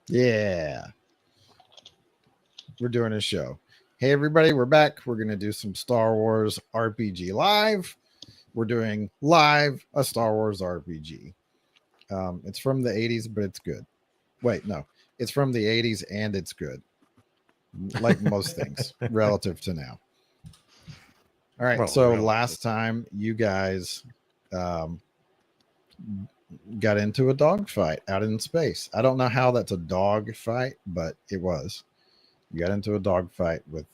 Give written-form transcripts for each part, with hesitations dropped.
Yeah, we're doing a show. Hey, everybody, we're back. We're going to do some Star Wars RPG live. We're doing live a Star Wars RPG. It's from the 80s, but it's good. Wait, no, it's from the 80s and it's good, like most things relative to now. All right, Well, so relative. last time you guys um, got into a dogfight out in space. I don't know how that's a dog fight, but it was. You got into a dogfight with.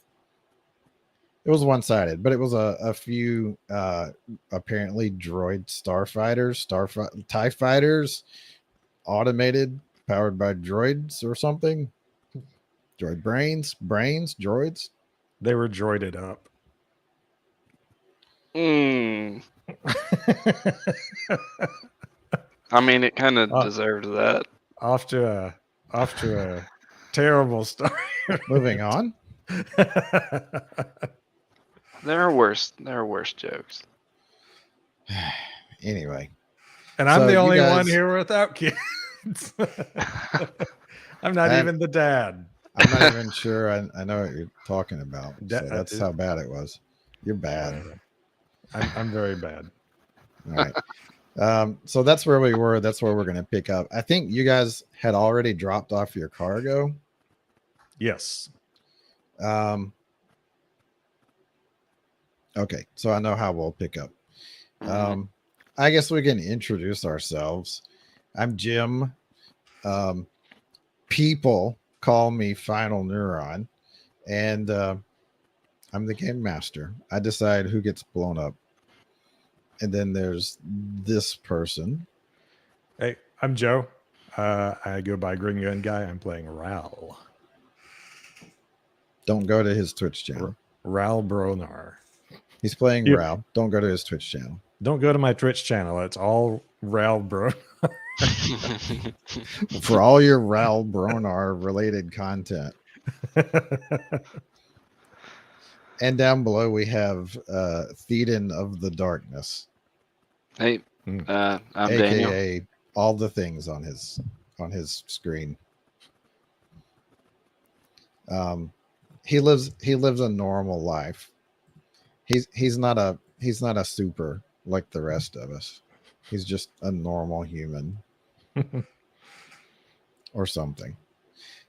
It was one sided, but it was a few apparently droid starfighters, TIE fighters, automated, powered by droids or something. Droid droids. They were droided up. Mm, I mean, it kind of Uh, deserved that. off to a off to a terrible start. Moving on. There are worse. There are worse jokes. Anyway, And I'm so the you only one guys, here without kids. I'm not I, even the dad. I'm not even sure I know what you're talking about. Da- So that's how bad it was. You're bad. I'm very bad. All right. So that's where we were. That's where we're going to pick up. I think you guys had already dropped off your cargo. Yes. Um, okay. So I know how we'll pick up. Mhm. I guess we can introduce ourselves. I'm Jim. Um, People call me Final Neuron, and I'm the game master. I decide who gets blown up. And then there's this person. Hey, I'm Joe. I go by Green Gun Guy. I'm playing Ral. Don't go to his Twitch channel. Ral Bronar. He's playing You- Rao. Don't go to his Twitch channel. Don't go to my Twitch channel. It's all Ral Bro. For all your Ral Bronar related content. And down below we have Theoden of the Darkness, Hey, Mm. I'm Daniel. aka all the things on his screen. He lives a normal life. He's not a super like the rest of us. He's just a normal human or something.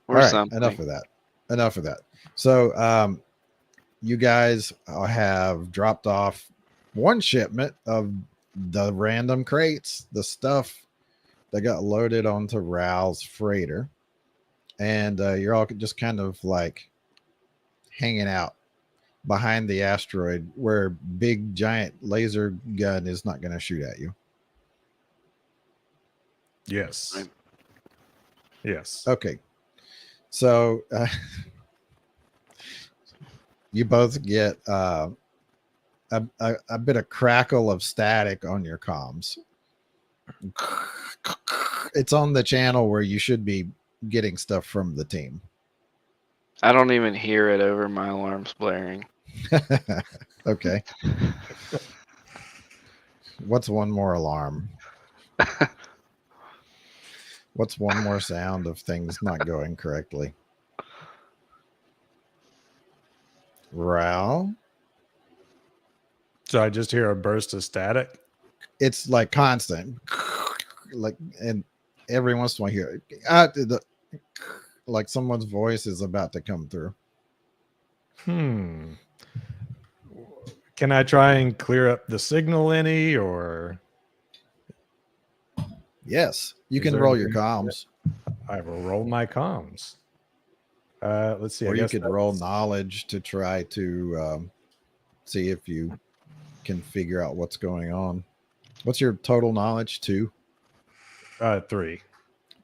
Or All right, something. enough of that. Enough of that. So you guys have dropped off one shipment of the random crates, the stuff that got loaded onto Ral's freighter, and you're all just kind of like hanging out behind the asteroid where big giant laser gun is not going to shoot at you. Yes. Right. Yes. Okay, so you both get a bit of crackle of static on your comms. It's on the channel where you should be getting stuff from the team. I don't even hear it over my alarms blaring. Okay. What's one more alarm? What's one more sound of things not going correctly? Ral? So I just hear a burst of static. It's like constant. Like, and every once in a while you hear like someone's voice is about to come through. Can I try and clear up the signal any, or Yes, you Is can there roll your anything- comms, I will roll my comms? Let's see. or I you guess could roll knowledge to try to see if you can figure out what's going on. What's your total knowledge? 2, 3.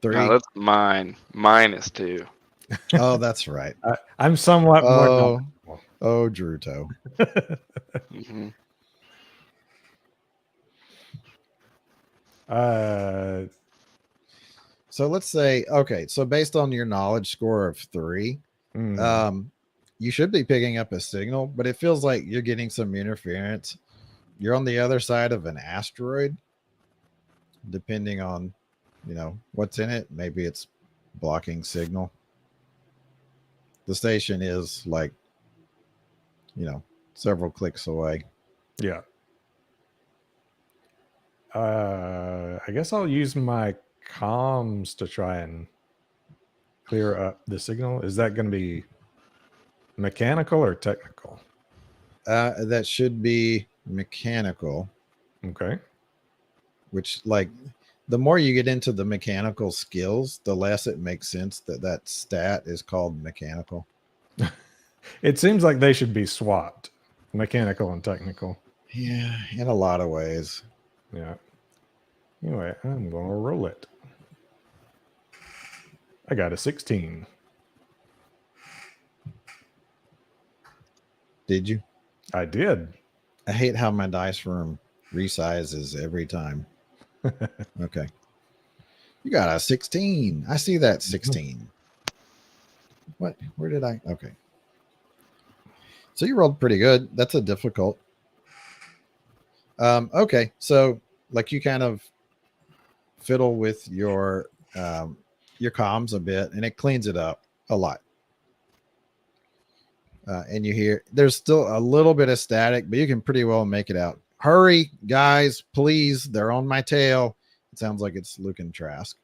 3? No, that's mine. Mine is 2. Oh, that's right. I'm somewhat more. Oh, Druto. Mhm. So let's say, okay, so based on your knowledge score of 3, you should be picking up a signal, but it feels like you're getting some interference. You're on the other side of an asteroid, depending on, what's in it. Maybe it's blocking signal. The station is like, several clicks away. Yeah. I guess I'll use my comms to try and clear up the signal. Is that going to be mechanical or technical? That should be mechanical, Okay. which, like, the more you get into the mechanical skills, the less it makes sense that stat is called mechanical. It seems like they should be swapped, mechanical and technical. Yeah, in a lot of ways. Yeah. Anyway, I'm going to roll it. I got a 16. Did you? I did. I hate how my dice room resizes every time. Okay. You got a 16. I see that 16. What? Where did I? Okay. So you rolled pretty good. That's a difficult. Okay. So, like, you kind of fiddle with your comms a bit, and it cleans it up a lot. And you hear there's still a little bit of static, but you can pretty well make it out. Hurry, guys, please. They're on my tail. It sounds like it's Luke and Trask.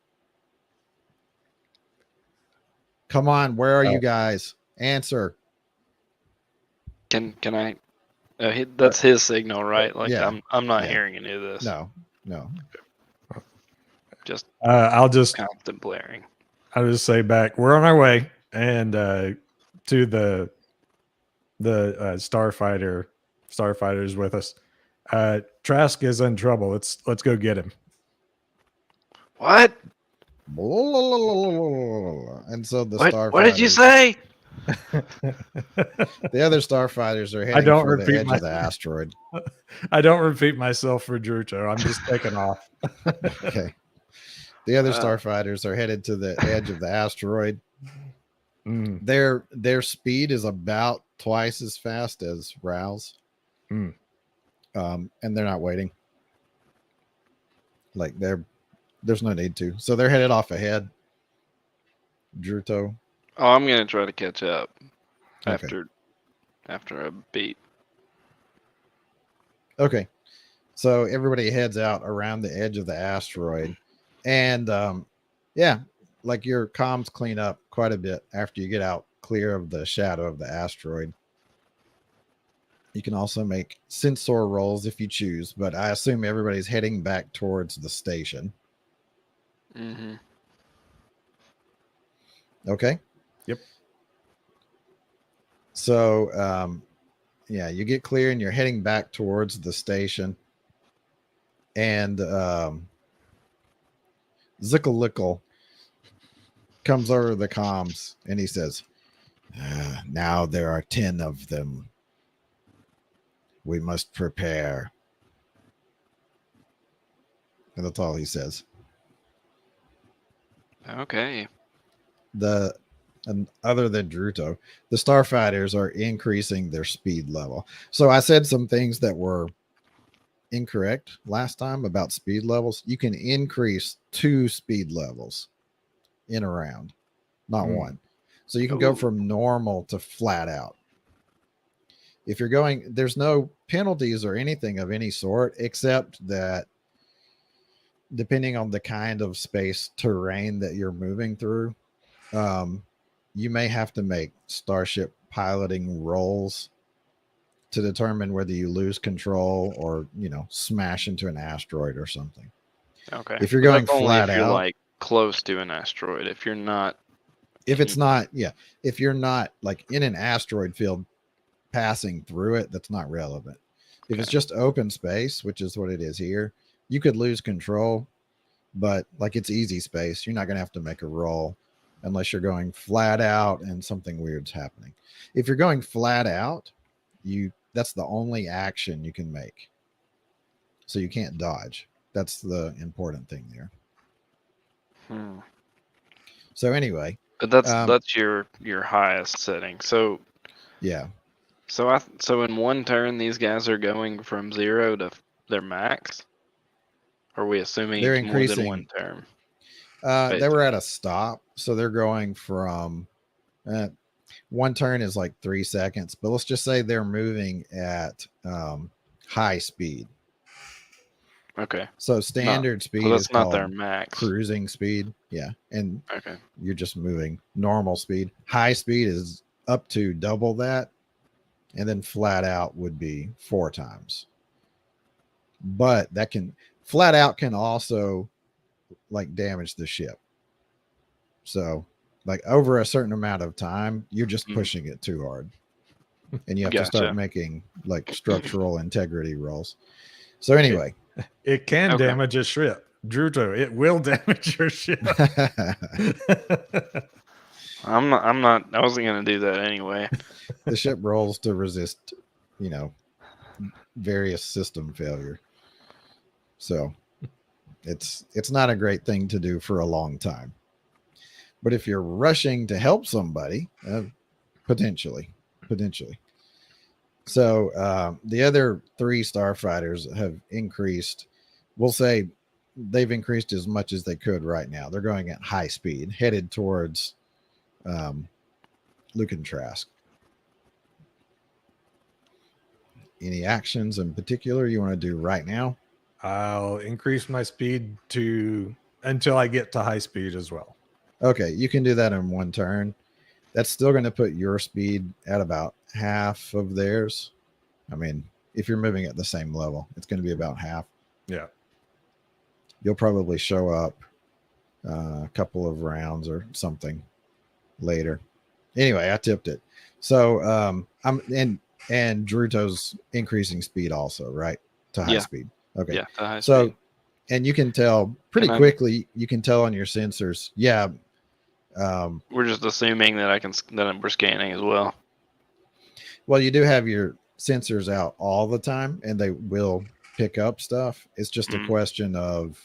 Come on, where are you guys? Answer. Can I? That's his signal, right? Like yeah, I'm not yeah. hearing any of this. No. Just I'll just constant blaring. I'll just say back. We're on our way, and to the starfighters with us. Trask is in trouble. Let's go get him. What? And so the What? starfighters. What did you say? The other starfighters are heading don't for the repeat edge of the asteroid. I don't repeat myself for Drucho. I'm just taking off. Okay. The other starfighters are headed to the edge of the asteroid. Their speed is about twice as fast as Raoul's. And they're not waiting. Like, there's no need to. So they're headed off ahead. Druto. Oh, I'm gonna try to catch up Okay. after a beat. Okay. So everybody heads out around the edge of the asteroid. And yeah, like, your comms clean up quite a bit after you get out clear of the shadow of the asteroid. You can also make sensor rolls if you choose, but I assume everybody's heading back towards the station. Mm-hmm. Okay. Yep. So, yeah, you get clear and you're heading back towards the station. And Zickle comes over the comms and he says, now there are 10 of them. We must prepare. And that's all he says. Okay. And other than Druto, the starfighters are increasing their speed level. So I said some things that were incorrect last time about speed levels. You can increase 2 speed levels in a round, not one. So you can go from normal to flat out. If you're going, there's no penalties or anything of any sort, except that depending on the kind of space terrain that you're moving through, you may have to make starship piloting rolls to determine whether you lose control or, smash into an asteroid or something. Okay. If you're going that's only flat if you're out, like close to an asteroid. If you're not, if it's not, if you're not like in an asteroid field passing through it, that's not relevant. If it's just open space, which is what it is here, you could lose control, but like, it's easy space. You're not going to have to make a roll unless you're going flat out and something weird's happening. If you're going flat out, that's the only action you can make. So you can't dodge. That's the important thing there. So anyway, but that's your highest setting. So yeah. So in one turn, these guys are going from 0 to their max. Are we assuming They're it's more than increasing. one turn? They were at a stop, so they're going from one turn is like 3 seconds, but let's just say they're moving at high speed. Okay. So standard So speed is that's not their called max. cruising speed. Yeah, and Okay. you're just moving normal speed. High speed is up to double that, and then flat out would be 4 times. But that can flat out can also like damage the ship. So like over a certain amount of time, you're just pushing it too hard. And you have to start Gotcha. making like structural integrity rolls. So anyway, It can Okay. damage a ship. Druto, it will damage your ship. I'm not. I wasn't gonna do that anyway. the ship rolls to resist, various system failure. So it's not a great thing to do for a long time. But if you're rushing to help somebody, potentially. So the other 3 starfighters have increased. We'll say they've increased as much as they could right now. They're going at high speed, headed towards Luke and Trask. Any actions in particular you want to do right now? I'll increase my speed until I get to high speed as well. Okay, you can do that in 1 turn. That's still going to put your speed at about half of theirs. I mean, if you're moving at the same level, it's going to be about half. Yeah. You'll probably show up a couple of rounds or something later. Anyway, I tipped it. So I'm and Druto's increasing speed also, right? To high speed. Okay. Yeah. To high So speed. and you can tell pretty quickly, you can tell on your sensors. Yeah. We're just assuming that we're scanning as well. Well, you do have your sensors out all the time, and they will pick up stuff. It's just a question of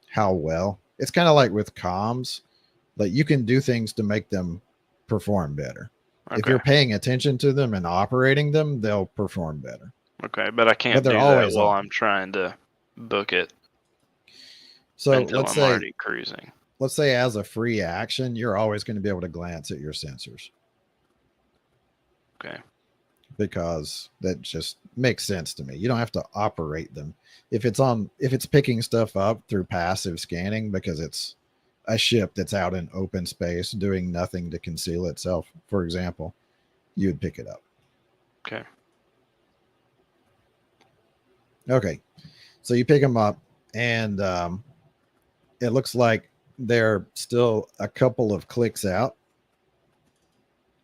how well. It's kind of like with comms, like you can do things to make them perform better. Okay. If you're paying attention to them and operating them, they'll perform better. Okay, but I can't do that while I'm trying to book it. So until I'm already cruising. Let's say as a free action, you're always going to be able to glance at your sensors. Okay. Because that just makes sense to me. You don't have to operate them. If it's picking stuff up through passive scanning because it's a ship that's out in open space doing nothing to conceal itself, for example, you would pick it up. Okay. Okay. So you pick them up, and it looks like they're still a couple of clicks out,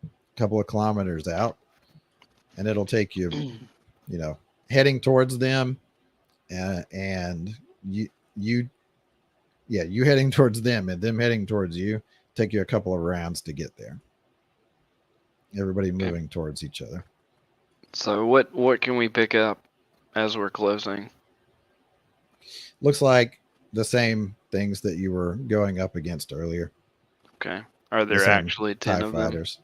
a couple of kilometers out, and it'll take you, heading towards them, and you heading towards them and them heading towards you, take you a couple of rounds to get there. Everybody moving towards each other. So what can we pick up as we're closing? Looks like the same things that you were going up against earlier. Okay. Are there actually 10 of fighters?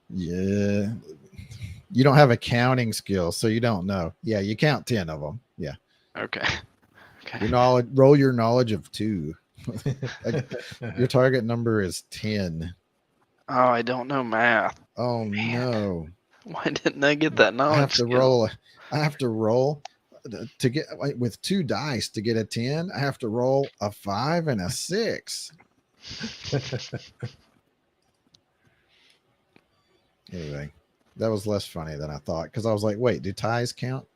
Yeah. You don't have a counting skill, so you don't know. Yeah, you count 10 of them. Yeah. Okay. Roll your knowledge of 2. Your target number is 10. Oh, I don't know math. Oh, man. No. Why didn't I get that knowledge? I have to roll to get with 2 dice to get a 10. I have to roll a 5 and a 6. Anyway, that was less funny than I thought, because I was like, wait, do ties count?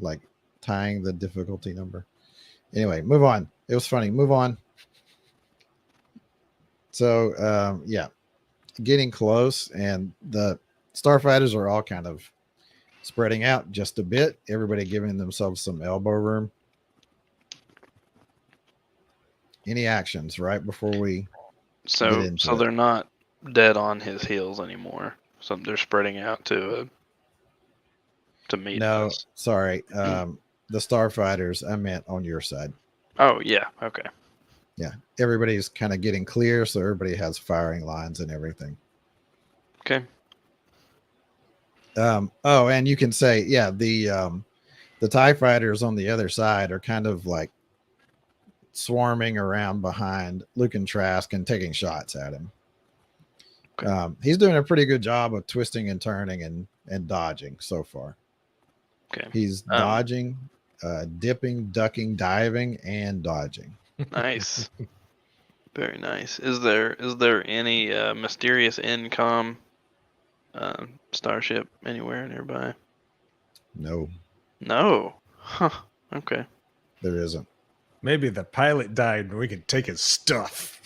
Like tying the difficulty number. Anyway, move on. It was funny. Move on. So, getting close, and the starfighters are all kind of spreading out just a bit. Everybody giving themselves some elbow room. Any actions right before we So they're not dead on his heels anymore. So they're spreading out to meet us. Sorry. The starfighters, I meant on your side. Oh, yeah. Okay. Yeah. Everybody's kind of getting clear, so everybody has firing lines and everything. Okay. And you can say, the TIE fighters on the other side are kind of like swarming around behind Luke and Trask and taking shots at him. Okay. He's doing a pretty good job of twisting and turning and dodging so far. Okay. He's dodging, dipping, ducking, diving, and dodging. Nice. Very nice. Is there any mysterious incom starship anywhere nearby? No, No. Huh. Okay. there isn't. Maybe the pilot died and we could take his stuff.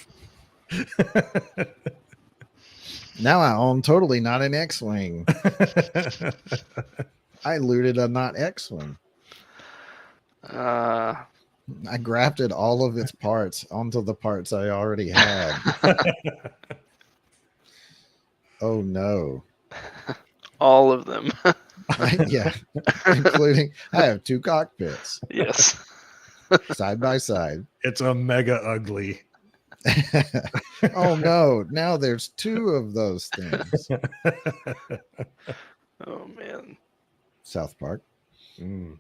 Now I own totally not an X-Wing. I looted a not X-Wing. I grafted all of its parts onto the parts I already had. Oh no. All of them. Yeah, including I have 2 cockpits Yes. side by side. It's a mega ugly. Oh no, now there's 2 of those things. Oh man. South Park. Mm.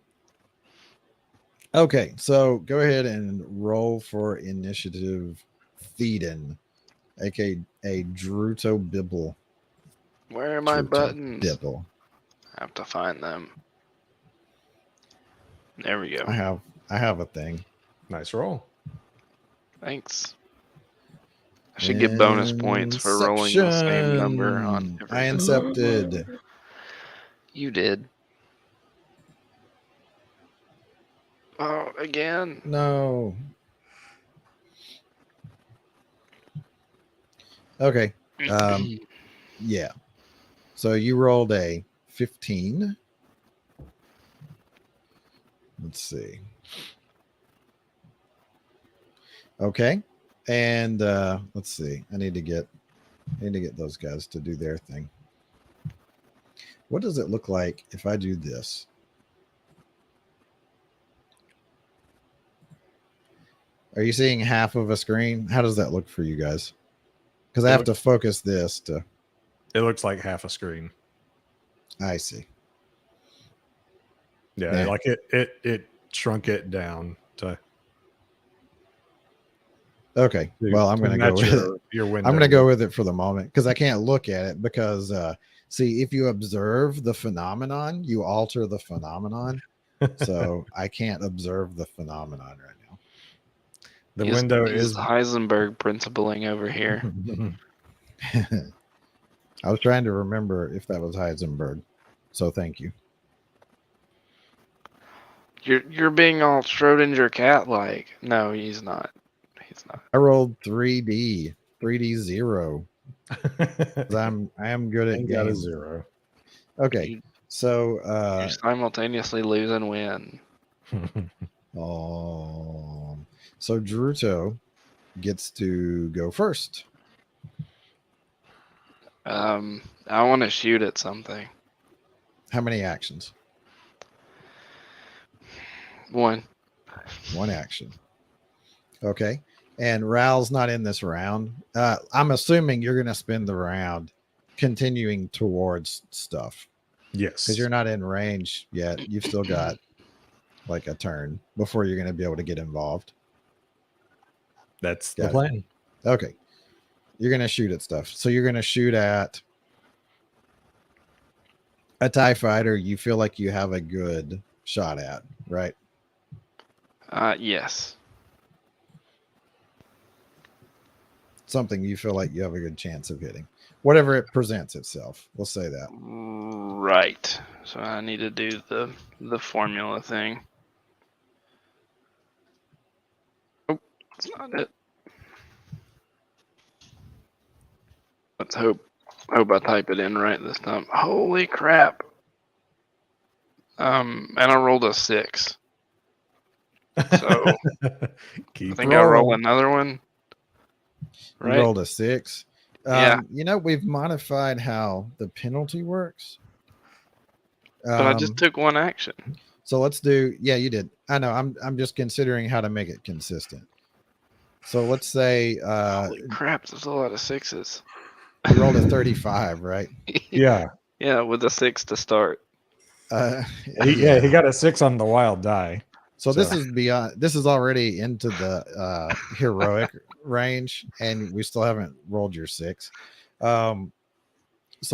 Okay, so go ahead and roll for initiative Theoden, aka Druto Bibble. Where are my Druto buttons? Bibble. I have to find them. There we go. I have a thing. Nice roll. Thanks. I should get bonus points for rolling the same number on Inception. I everything. incepted. You did. Oh, again. No. Okay. Yeah. So you rolled a 15. Let's see. Okay. And let's see. I need to get those guys to do their thing. What does it look like if I do this? Are you seeing half of a screen? How does that look for you guys? Because I have to focus this to. It looks like half a screen. I see. Yeah, like it shrunk it down to. Okay. Well, I'm going to go with it. Your window. I'm going to go with it for the moment because I can't look at it because see, if you observe the phenomenon, you alter the phenomenon. So I can't observe the phenomenon right now. The window He's is Heisenberg principling over here. I was trying to remember if that was Heisenberg. So thank you. You're being all Schrodinger cat like. No, he's not. He's not. I rolled 3D 0. I am good at got a games. 0. Okay. So You're simultaneously lose and win. So Druto gets to go first. I want to shoot at something. How many actions? 1. 1 action. Okay. And Raoul's not in this round. I'm assuming you're going to spend the round continuing towards stuff. Yes. Because you're not in range yet. You've still got like a turn before you're going to be able to get involved. That's Got the plan. Okay. You're going to shoot at stuff. So you're going to shoot at a TIE fighter you feel like you have a good shot at, right? Yes. Something you feel like you have a good chance of hitting. Whatever it presents itself. We'll say that. Right. So I need to do the formula thing. Oh, that's not it. Let's hope I type it in right this time. Holy crap. And I rolled a 6. So Keep I think I'll roll another one. Right? You rolled a 6. Yeah. You know, we've modified how the penalty works. But I just took 1 action. So let's do. Yeah, you did. I know. I'm just considering how to make it consistent. So let's say. Holy crap! There's a lot of 6s. You rolled a 35, right? Yeah. Yeah, with a 6 to start. He got a 6 on the wild die. So this is beyond. This is already into the heroic range, and we still haven't rolled your 6. So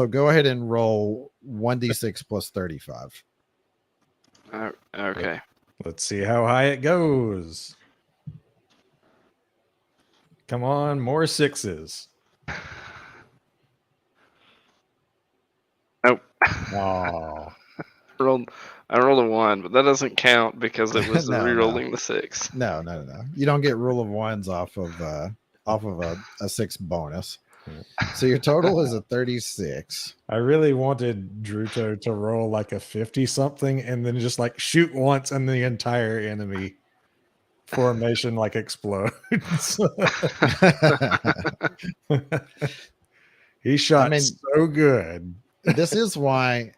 go ahead and roll 1d6 plus 35. Okay. Let's see how high it goes. Come on, more 6s. Nope. Oh, I rolled a 1, but that doesn't count because it was No, re-rolling the 6. No. You don't get rule of ones off of a 6 bonus. So your total is a 36. I really wanted Druto to roll like a 50 something and then just like shoot once and the entire enemy formation like explodes. He shot so good. This is why.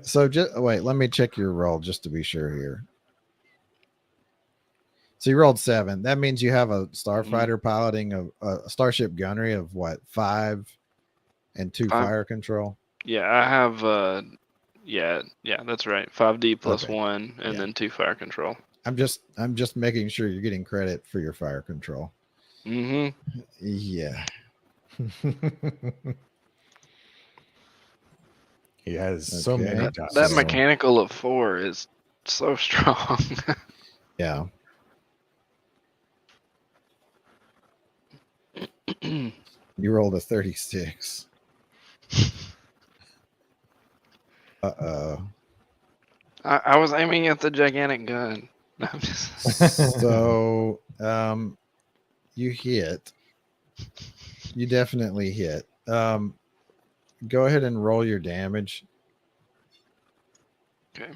So just wait, let me check your roll just to be sure here. So you rolled 7. That means you have a starfighter piloting a starship gunnery of what, 5 and 2 fire control. Yeah, I have. Yeah, that's right. 5D plus Okay. 1, and then 2 fire control. I'm just making sure you're getting credit for your fire control. Mm-hmm. Yeah. He has so many. That mechanical of 4 is so strong. Yeah. You rolled a 36. Uh-oh. I was aiming at the gigantic gun. I'm just... So, you hit. You definitely hit. Go ahead and roll your damage. Okay.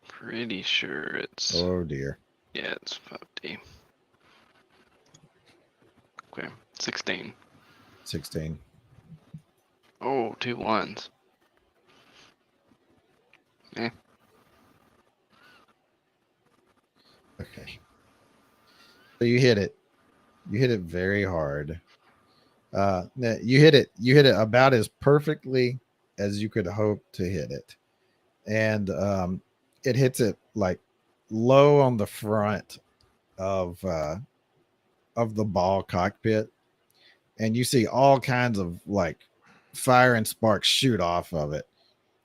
Pretty sure it's... Oh, dear. Yeah, it's 5D. Okay, 16. 16. Oh, 2 1s. Eh. Okay. So you hit it. You hit it very hard. You hit it about as perfectly as you could hope to hit it. And it hits it like low on the front of the ball cockpit. And you see all kinds of like fire and sparks shoot off of it.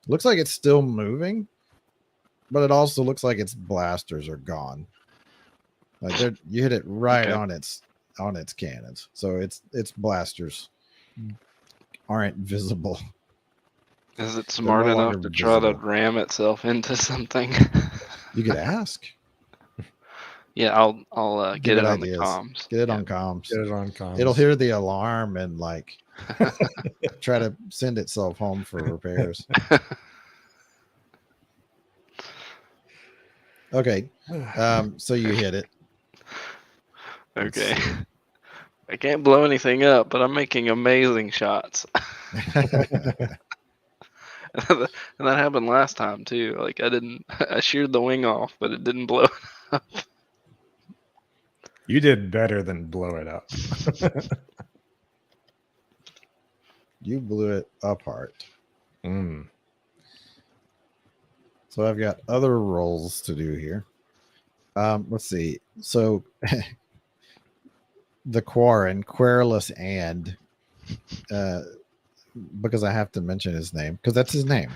Looks like it's still moving, but it also looks like its blasters are gone. Like you hit it right on its cannons, so its blasters aren't visible. Is it smart enough to try to ram itself into something? You could ask. Yeah, I'll get it on the comms. Get it on comms. Get it on comms. It'll hear the alarm and like try to send itself home for repairs. Okay. So you hit it. Okay. I can't blow anything up, but I'm making amazing shots. And that happened last time too. Like I sheared the wing off, but it didn't blow it up. You did better than blow it up. You blew it apart. Mm. So I've got other rolls to do here. Let's see. So the Quarren, Querulous and because I have to mention his name because that's his name,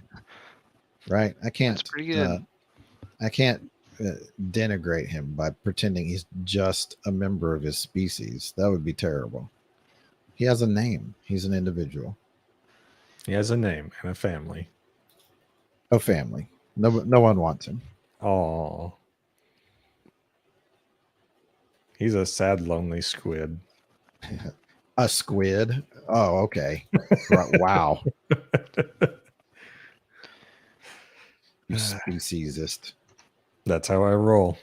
right? I can't. That's pretty good. I can't denigrate him by pretending he's just a member of his species. That would be terrible. He has a name. He's an individual. He has a name and a family. A family. No one wants him. Oh, he's a sad, lonely squid. A squid? Oh, okay. Wow. You speciesist. That's how I roll.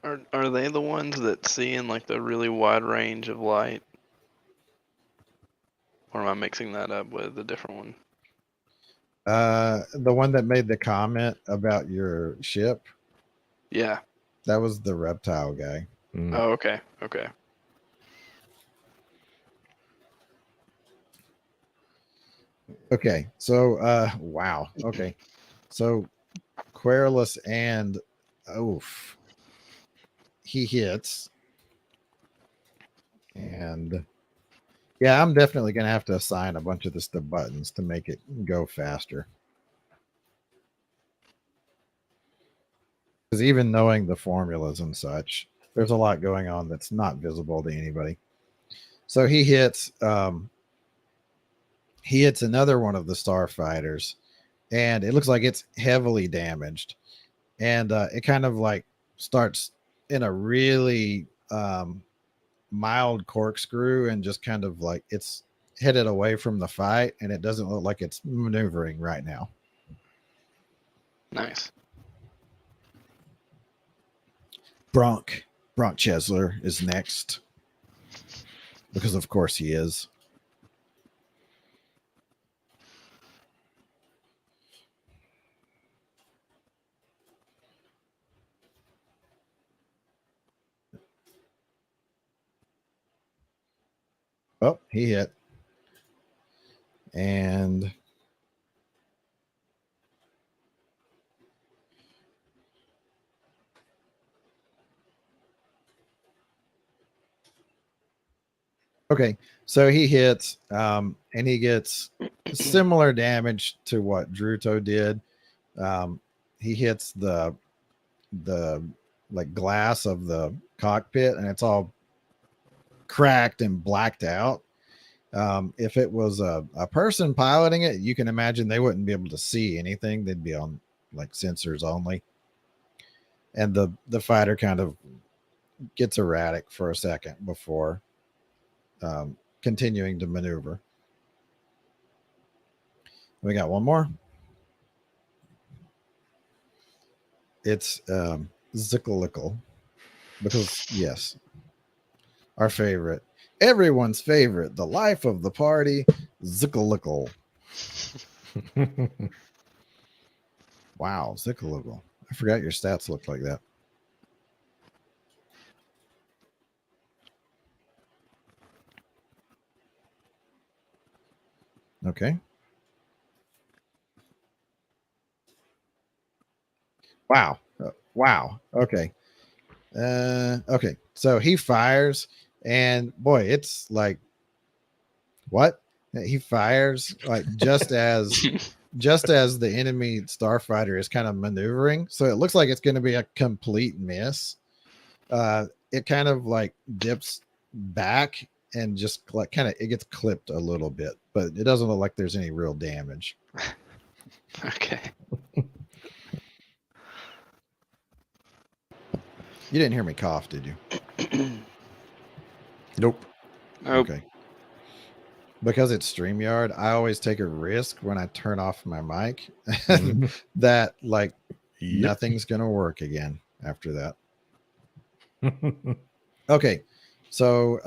Are they the ones that see in like the really wide range of light? Or am I mixing that up with a different one? The one that made the comment about your ship? Yeah. That was the reptile guy. Mm. Oh, okay. Okay. Okay. So wow. Okay. So Querulous and oof. He hits. And yeah, I'm definitely gonna have to assign a bunch of this to buttons to make it go faster. Because even knowing the formulas and such, there's a lot going on that's not visible to anybody. So he hits another one of the starfighters, and it looks like it's heavily damaged. And it kind of like starts in a really mild corkscrew and just kind of like it's headed away from the fight, and it doesn't look like it's maneuvering right now. Nice. Bronk Chesler is next because of course he is. Oh, he hit. And okay, so he hits, and he gets similar damage to what Druto did. He hits the like glass of the cockpit, and it's all cracked and blacked out. If it was a person piloting it, you can imagine they wouldn't be able to see anything. They'd be on like sensors only. And the fighter kind of gets erratic for a second before continuing to maneuver. We got one more. It's Zickalickle. Because, yes, our favorite, everyone's favorite, the life of the party, Zickalickle. Wow, Zickalickle. I forgot your stats looked like that. Okay. Wow. Wow. Okay. Okay. So he fires, and boy, it's like what? He fires like just as the enemy starfighter is kind of maneuvering. So it looks like it's going to be a complete miss. It kind of like dips back and just like kind of it gets clipped a little bit, but it doesn't look like there's any real damage. Okay. You didn't hear me cough, did you? Nope. Nope. Okay. Because it's StreamYard, I always take a risk when I turn off my mic Mhm. that like Yep. nothing's gonna work again after that. Okay. So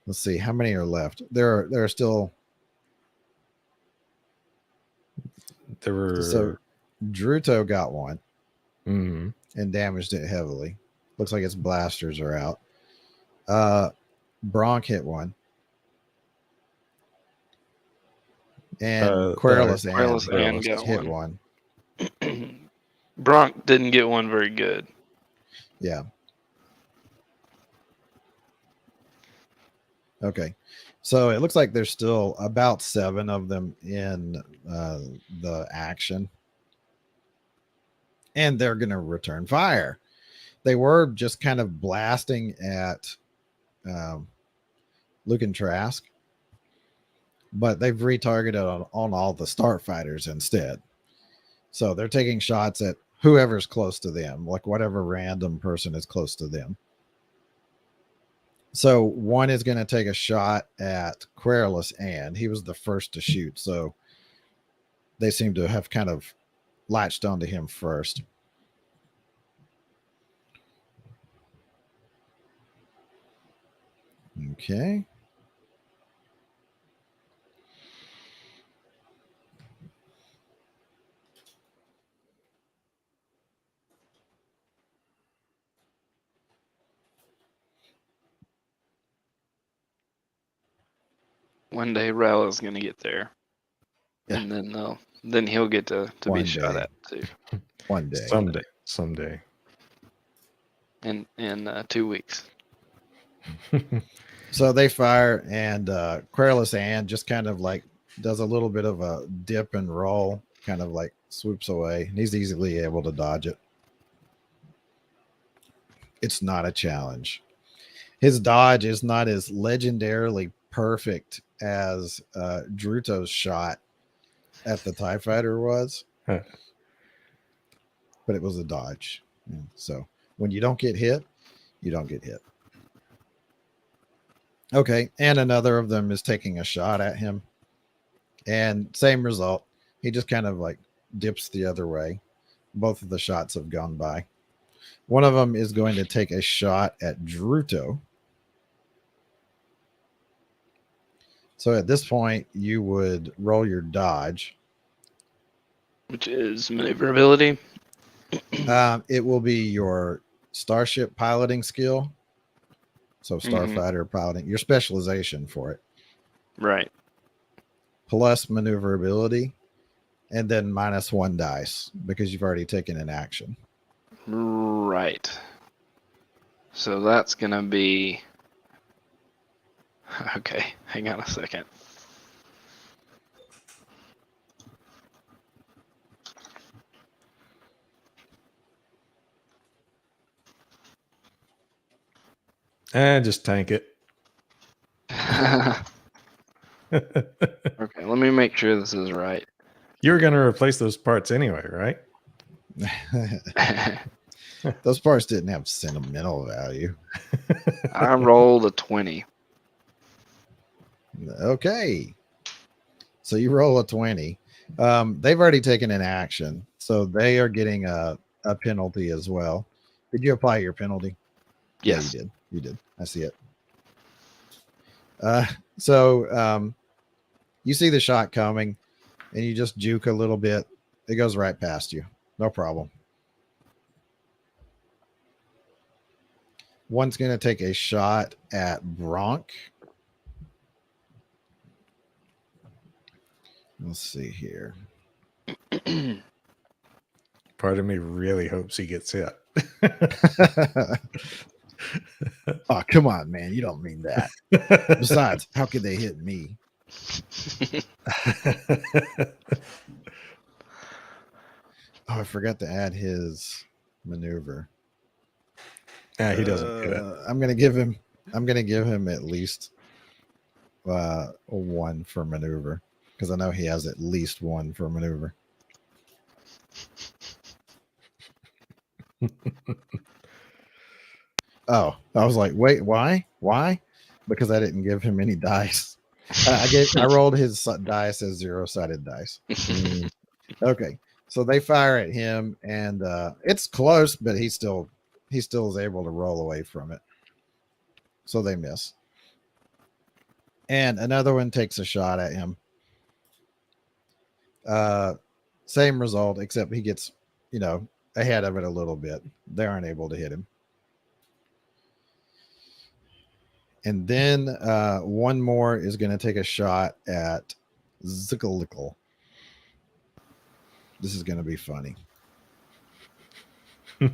let's see how many are left. There are still There were. so Druto got one Mhm. and damaged it heavily. Looks like its blasters are out. Bronk hit one. And Querulous Querulous and got hit one. one. Bronk didn't get one very good. Yeah. Okay. So it looks like there's still about 7 of them in the action. And they're going to return fire. They were just kind of blasting at Luke and Trask, but they've retargeted on all the starfighters instead. So they're taking shots at whoever's close to them, like whatever random person is close to them. So one is going to take a shot at Querulous, and he was the first to shoot. So they seem to have kind of latched onto him first. Okay. One day Rel is gonna get there, Yeah. and then he'll get to be shot day. at too. One day. Someday. In 2 weeks. So they fire, and Querulous Ann just kind of like does a little bit of a dip and roll, kind of like swoops away, and he's easily able to dodge it. It's not a challenge. His dodge is not as legendarily perfect as Druto's shot at the TIE fighter was, but it was a dodge. So when you don't get hit, you don't get hit. Okay, and another of them is taking a shot at him, and same result. He just kind of like dips the other way. Both of the shots have gone by. One of them is going to take a shot at Druto. So at this point, you would roll your dodge, which is maneuverability. It will be your starship piloting skill. So starfighter piloting, your specialization for it. Right. Plus maneuverability, and then -1 dice because you've already taken an action. Right. So that's going to be... Okay, hang on a second. Just tank it. Okay, let me make sure this is right. You're going to replace those parts anyway, right? Those parts didn't have sentimental value. I rolled a 20. Okay. So you roll a 20. They've already taken an action, so they are getting a penalty as well. Did you apply your penalty? Yes. Yeah, you did. You did. I see it. So you see the shot coming, and you just juke a little bit. It goes right past you. No problem. One's going to take a shot at Bronk. Let's see here. Part of me really hopes he gets hit. Oh, come on, man. You don't mean that. Besides, how could they hit me? Oh, I forgot to add his maneuver. Yeah, he doesn't get it. I'm gonna give him at least 1 for maneuver, because I know he has at least 1 for maneuver. Oh, I was like, wait, why? Because I didn't give him any dice. I rolled his dice as 0-sided dice. Okay, so they fire at him, and it's close, but he still is able to roll away from it. So they miss. And another one takes a shot at him. Same result, except he gets, ahead of it a little bit. They aren't able to hit him. And then one more is going to take a shot at Zickalickle. This is going to be funny. So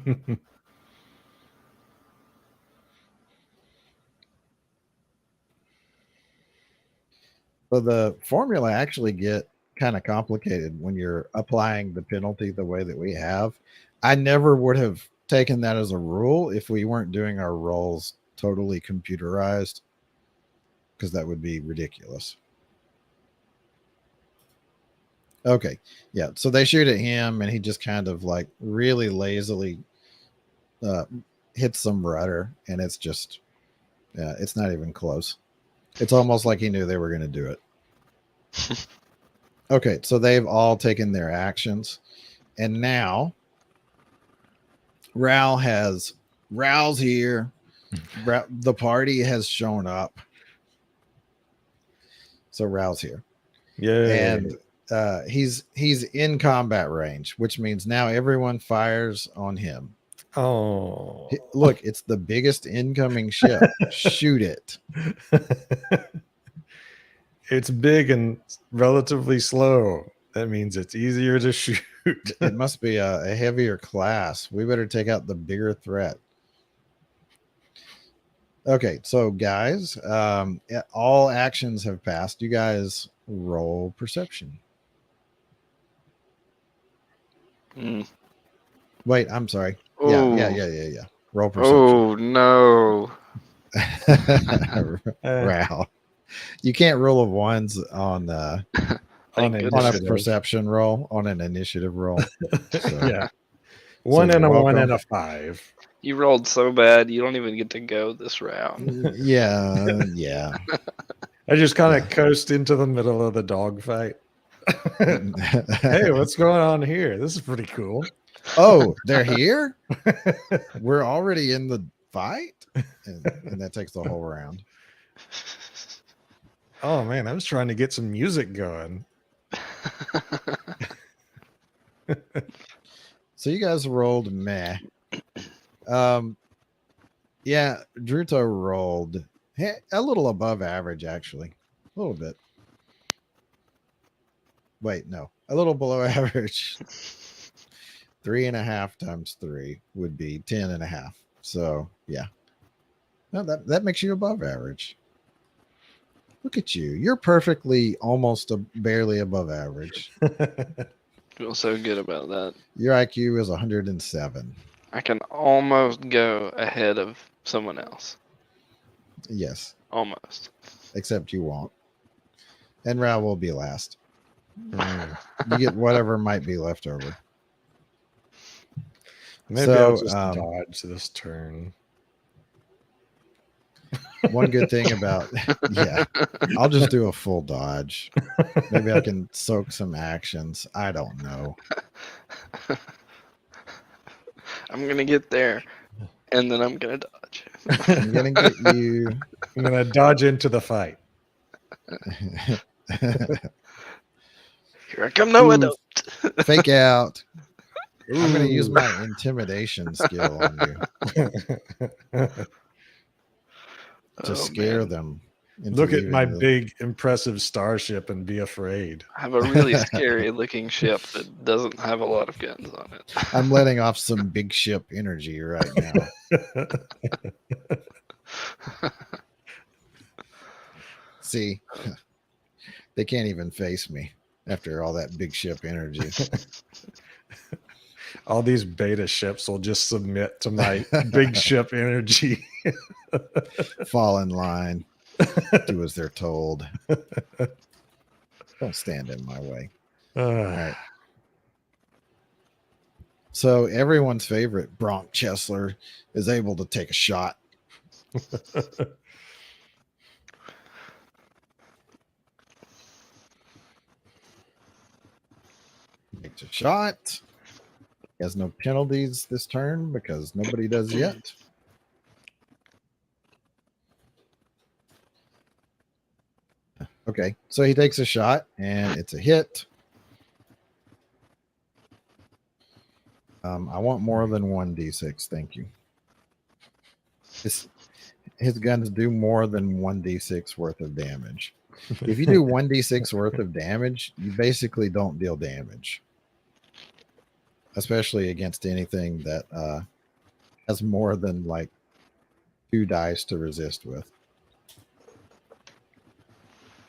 the formula actually get kind of complicated when you're applying the penalty the way that we have. I never would have taken that as a rule if we weren't doing our rolls totally computerized, because that would be ridiculous. Okay, yeah, so they shoot at him, and he just kind of like really lazily hits some rudder, and it's just it's not even close. It's almost like he knew they were going to do it. Okay, so they've all taken their actions, and now Rao's here. The party has shown up. So Rao's here. Yeah. And he's in combat range, which means now everyone fires on him. Oh, look, it's the biggest incoming ship. Shoot it. It's big and relatively slow. That means it's easier to shoot. It must be a heavier class. We better take out the bigger threat. Okay, so guys, all actions have passed. You guys roll perception. Wait, I'm sorry. Yeah. Roll perception. Oh no. Wow. You can't roll a ones on a perception roll, on an initiative roll. So, yeah. One and a welcome. 1 and a 5. You rolled so bad you don't even get to go this round. Yeah. I just kind of coast into the middle of the dogfight. Hey, what's going on here? This is pretty cool. Oh, they're here? We're already in the fight? And that takes the whole round. Oh, man, I was trying to get some music going. So you guys rolled meh. Yeah, Druto rolled a little above average, actually. A little bit. Wait, no. A little below average. 3.5 times 3 would be 10.5. So, yeah. No, that makes you above average. Look at you. You're perfectly almost barely above average. Feel so good about that. Your IQ is 107. I can almost go ahead of someone else. Yes. Almost. Except you won't. And Rao will be last. You get whatever might be left over. Maybe I'll just dodge this turn. One good thing about, yeah, I'll just do a full dodge. Maybe I can soak some actions. I don't know. I'm going to get there, and then I'm going to dodge. I'm going to get you. I'm going to dodge into the fight. Here I come. No, I don't. Fake out. Ooh. I'm going to use my intimidation skill on you. To scare them. Look at my big, impressive starship and be afraid. I have a really scary looking ship that doesn't have a lot of guns on it. I'm letting off some big ship energy right now. See, they can't even face me after all that big ship energy. All these beta ships will just submit to my big ship energy. Fall in line. Do as they're told. Don't stand in my way. All right. So everyone's favorite Bronk Chesler is able to take a shot. Takes a shot. He has no penalties this turn because nobody does yet. Okay, so he takes a shot and it's a hit. I want more than 1d6. Thank you. His guns do more than 1d6 worth of damage. If you do 1d6 worth of damage, you basically don't deal damage. Especially against anything that has more than like 2 dice to resist with.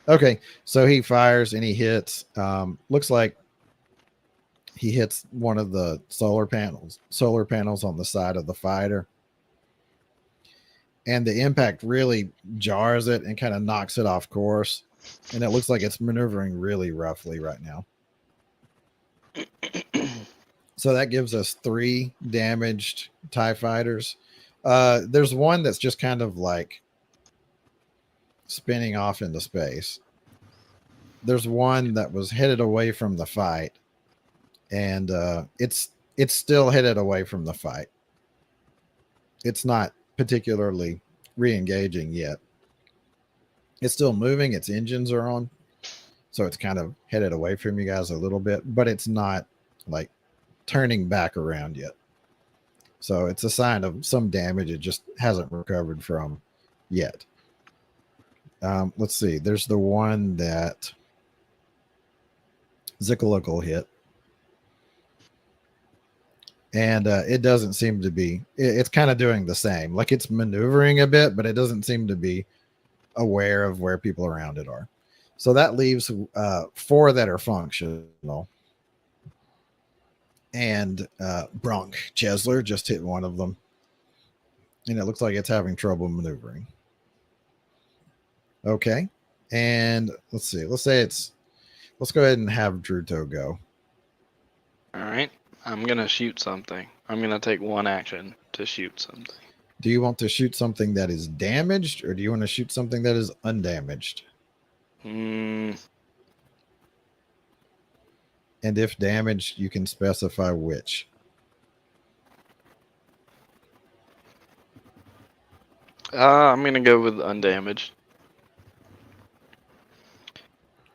Okay, so he fires and he hits. Looks like he hits one of the solar panels on the side of the fighter. And the impact really jars it and kind of knocks it off course. And it looks like it's maneuvering really roughly right now. So that gives us 3 damaged TIE fighters. There's one that's just kind of like spinning off into space. There's one that was headed away from the fight, and it's still headed away from the fight. It's not particularly re-engaging yet. It's still moving. Its engines are on, so it's kind of headed away from you guys a little bit, but it's not like turning back around yet. So it's a sign of some damage it just hasn't recovered from yet. Let's see. There's the one that Zickalukal hit. And it doesn't seem to be. It's kind of doing the same. Like it's maneuvering a bit, but it doesn't seem to be aware of where people around it are. So that leaves 4 that are functional. And Bronk Chesler just hit one of them. And it looks like it's having trouble maneuvering. Okay. And let's see. Let's go ahead and have Druto go. All right. I'm going to shoot something. I'm going to take one action to shoot something. Do you want to shoot something that is damaged, or do you want to shoot something that is undamaged? And if damaged, you can specify which. I'm going to go with undamaged.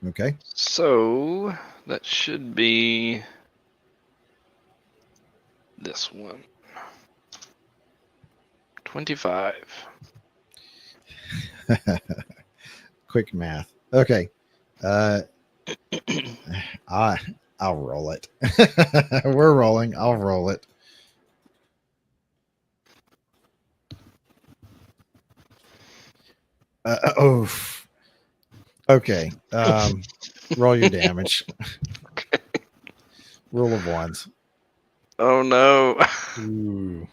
Okay. So that should be this one. 25. Quick math. Okay. I'll roll it. We're rolling. I'll roll it. Okay. Roll your damage. Okay. Rule of ones. Oh no. Ooh.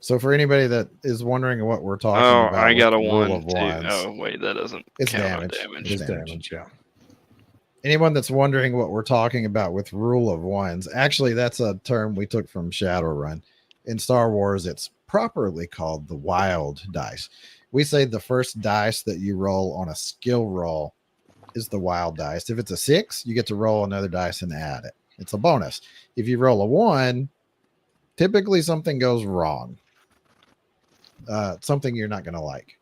So for anybody that is wondering what we're talking about, I got a rule 1 of too. ones, Oh wait, that doesn't it's count damage. damage. It's damage. damage, yeah. Anyone that's wondering what we're talking about with rule of ones, actually, that's a term we took from Shadowrun. In Star Wars, it's properly called the wild dice. We say the first dice that you roll on a skill roll is the wild dice. If it's a 6, you get to roll another dice and add it. It's a bonus. If you roll a 1, typically something goes wrong. Something you're not going to like.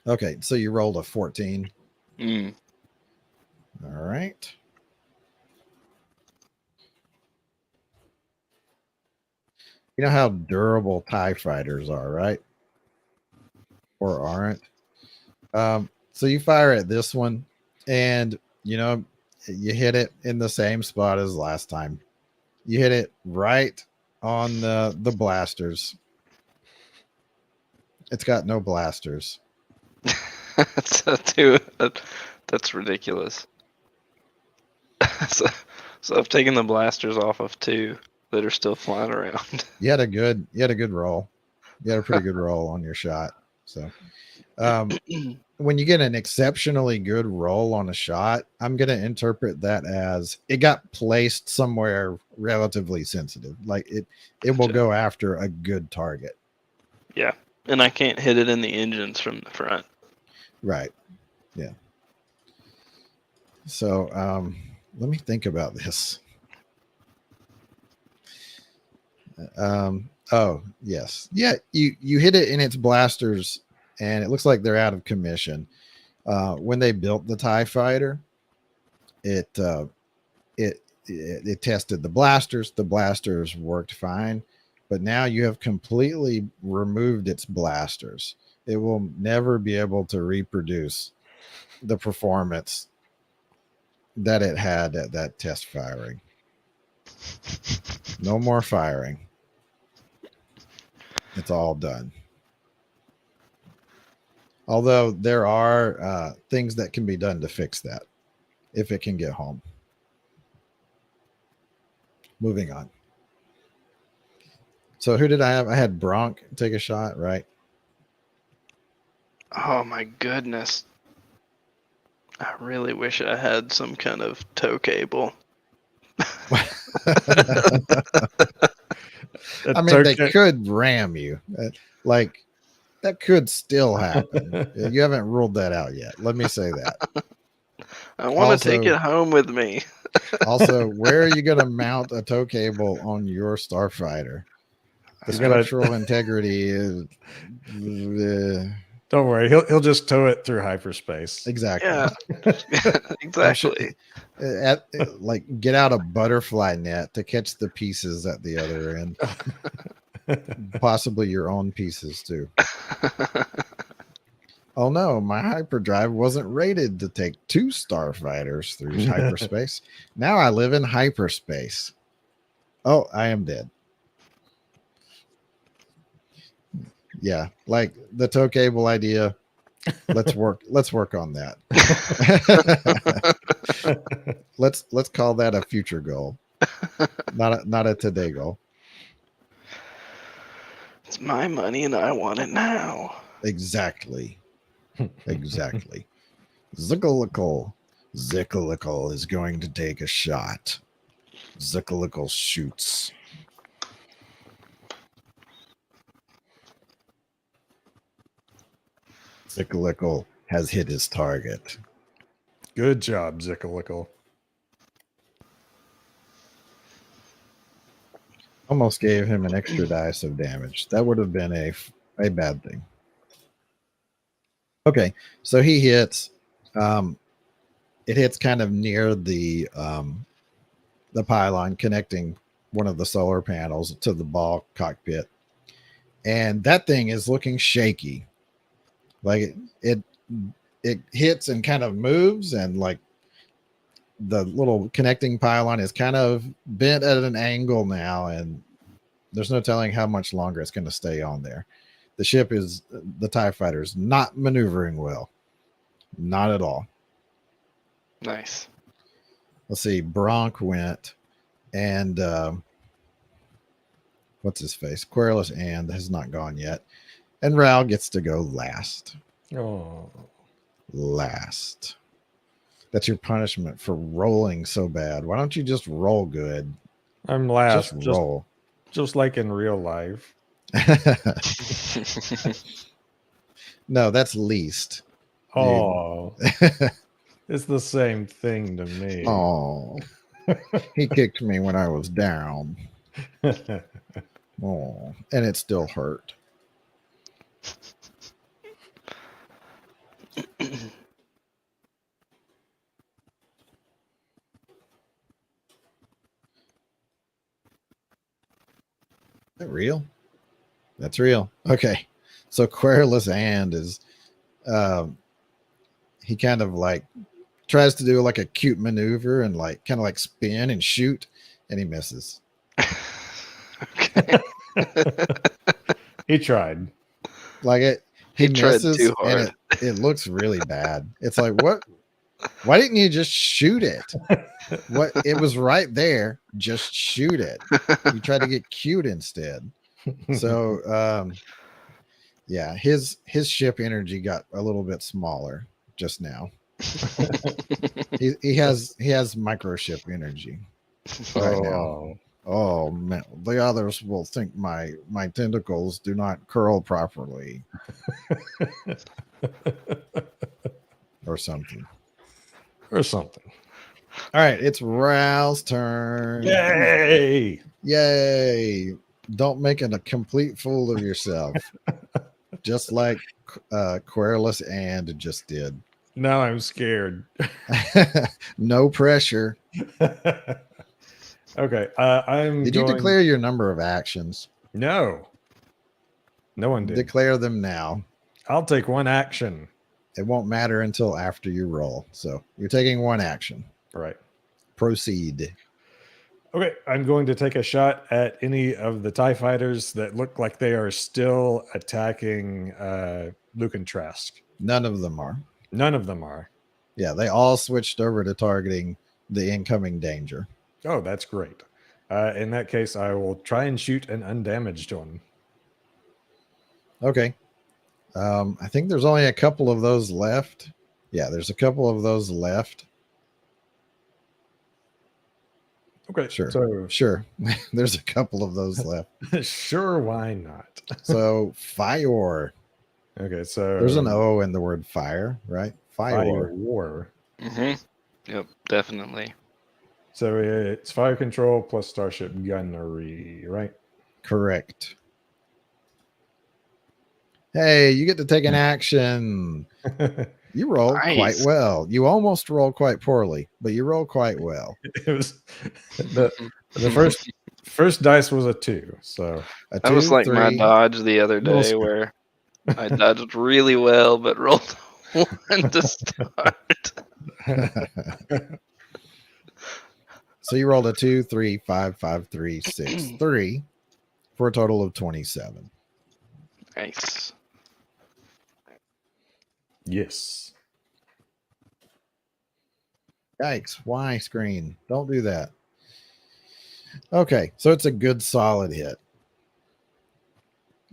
Okay, so you rolled a 14. Mm. All right. You know how durable TIE fighters are, right? Or aren't? So you fire at this one, and you hit it in the same spot as last time. You hit it right on the blasters. It's got no blasters. That's ridiculous. so I've taken the blasters off of 2 that are still flying around. You had a good roll. You had a pretty good roll on your shot. So when you get an exceptionally good roll on a shot, I'm going to interpret that as it got placed somewhere relatively sensitive. Like it will go after a good target. Yeah. And I can't hit it in the engines from the front. Right. Yeah. So let me think about this. Oh, yes. Yeah, you hit it in its blasters, and it looks like they're out of commission. When they built the TIE fighter, it tested the blasters. The blasters worked fine, but now you have completely removed its blasters. It will never be able to reproduce the performance that it had at that test firing. No more firing. It's all done. Although there are things that can be done to fix that if it can get home. Moving on. So who did I have? I had Bronk take a shot, right? Oh my goodness. I really wish I had some kind of tow cable. I mean, they could ram you. Like, that could still happen. You haven't ruled that out yet. Let me say that. I want to take it home with me. Also, where are you going to mount a tow cable on your starfighter? The structural integrity is... Don't worry, he'll just tow it through hyperspace. Exactly. Yeah, exactly. Like, get out a butterfly net to catch the pieces at the other end. Possibly your own pieces too. Oh no, my hyperdrive wasn't rated to take 2 starfighters through hyperspace. Now I live in hyperspace. Oh, I am dead. Yeah, like the tow cable idea. Let's work on that. let's call that a future goal. Not a today goal. It's my money and I want it now. Exactly. Exactly. Zickalickle is going to take a shot. Zickalickle shoots. Zickalickle has hit his target. Good job, Zickalickle. Almost gave him an extra dice of damage. That would have been a bad thing. Okay, so he hits. It hits kind of near the pylon, connecting one of the solar panels to the ball cockpit, and that thing is looking shaky. Like it hits and kind of moves, and like the little connecting pylon is kind of bent at an angle now, and there's no telling how much longer it's going to stay on there. The TIE fighter's not maneuvering well. Not at all. Nice. Let's see. Bronk went, and what's his face? Querulous and has not gone yet. And Ral gets to go last. Oh. Last. That's your punishment for rolling so bad. Why don't you just roll good? I'm last. Just roll. Just like in real life. No, that's least. Oh. It's the same thing to me. Oh. He kicked me when I was down. Oh, and it still hurt. Is that real? That's real. Okay. So Querulous and is he kind of like tries to do like a cute maneuver and like kind of like spin and shoot, and he misses. Okay. He tried. Like he tried misses too hard. and it looks really bad. It's like, what? Why didn't you just shoot it? What? It was right there. Just shoot it. You tried to get cute instead. So yeah, his ship energy got a little bit smaller just now. he has microship energy right now. Oh man, the others will think my tentacles do not curl properly, or something. Or something. All right, it's Ral's turn. Yay! Yay! Don't make it a complete fool of yourself, just like Querulous and just did. Now I'm scared. No pressure. Okay, Did you declare your number of actions? No. No one did. Declare them now. I'll take one action. It won't matter until after you roll. So you're taking one action. Right. Proceed. Okay, I'm going to take a shot at any of the TIE fighters that look like they are still attacking Luke and Trask. None of them are. None of them are. Yeah, they all switched over to targeting the incoming danger. Oh, that's great. In that case, I will try and shoot an undamaged one. Okay. I think there's only a couple of those left. Yeah, there's a couple of those left. Okay, Sure. There's a couple of those left. Sure, why not? So fire. Okay, so there's an O in the word fire, right? Fire. Mm-hmm. Yep, definitely. So it's fire control plus starship gunnery, right? Correct. Hey, you get to take an action. You rolled quite well. You almost rolled quite poorly, but you rolled quite well. It was the First dice was a 2, so A That was 2, like my 3. dodge the other Little day sc- where I dodged really well, but rolled a 1 to start. So you rolled a 2, 3, 5, 5, 3, 6, 3 for a total of 27. Nice. yes. Yikes. Why screen? Don't do that. Okay. So it's a good solid hit.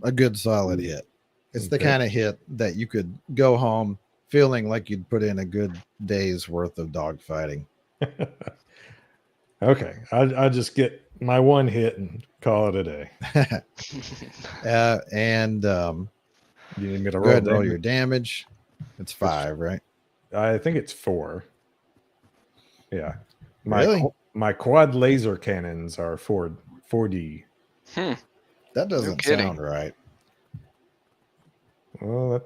A good solid hit. It's the Okay. kind of hit that you could go home feeling like you'd put in a good day's worth of dog fighting. Okay, I'll just get my 1 hit and call it a day. And You need me to go roll ahead and roll damage? your damage. It's 5, right? I think it's 4. Yeah. Really? My quad laser cannons are 4D. Hmm. That doesn't kidding. sound right. Well, that's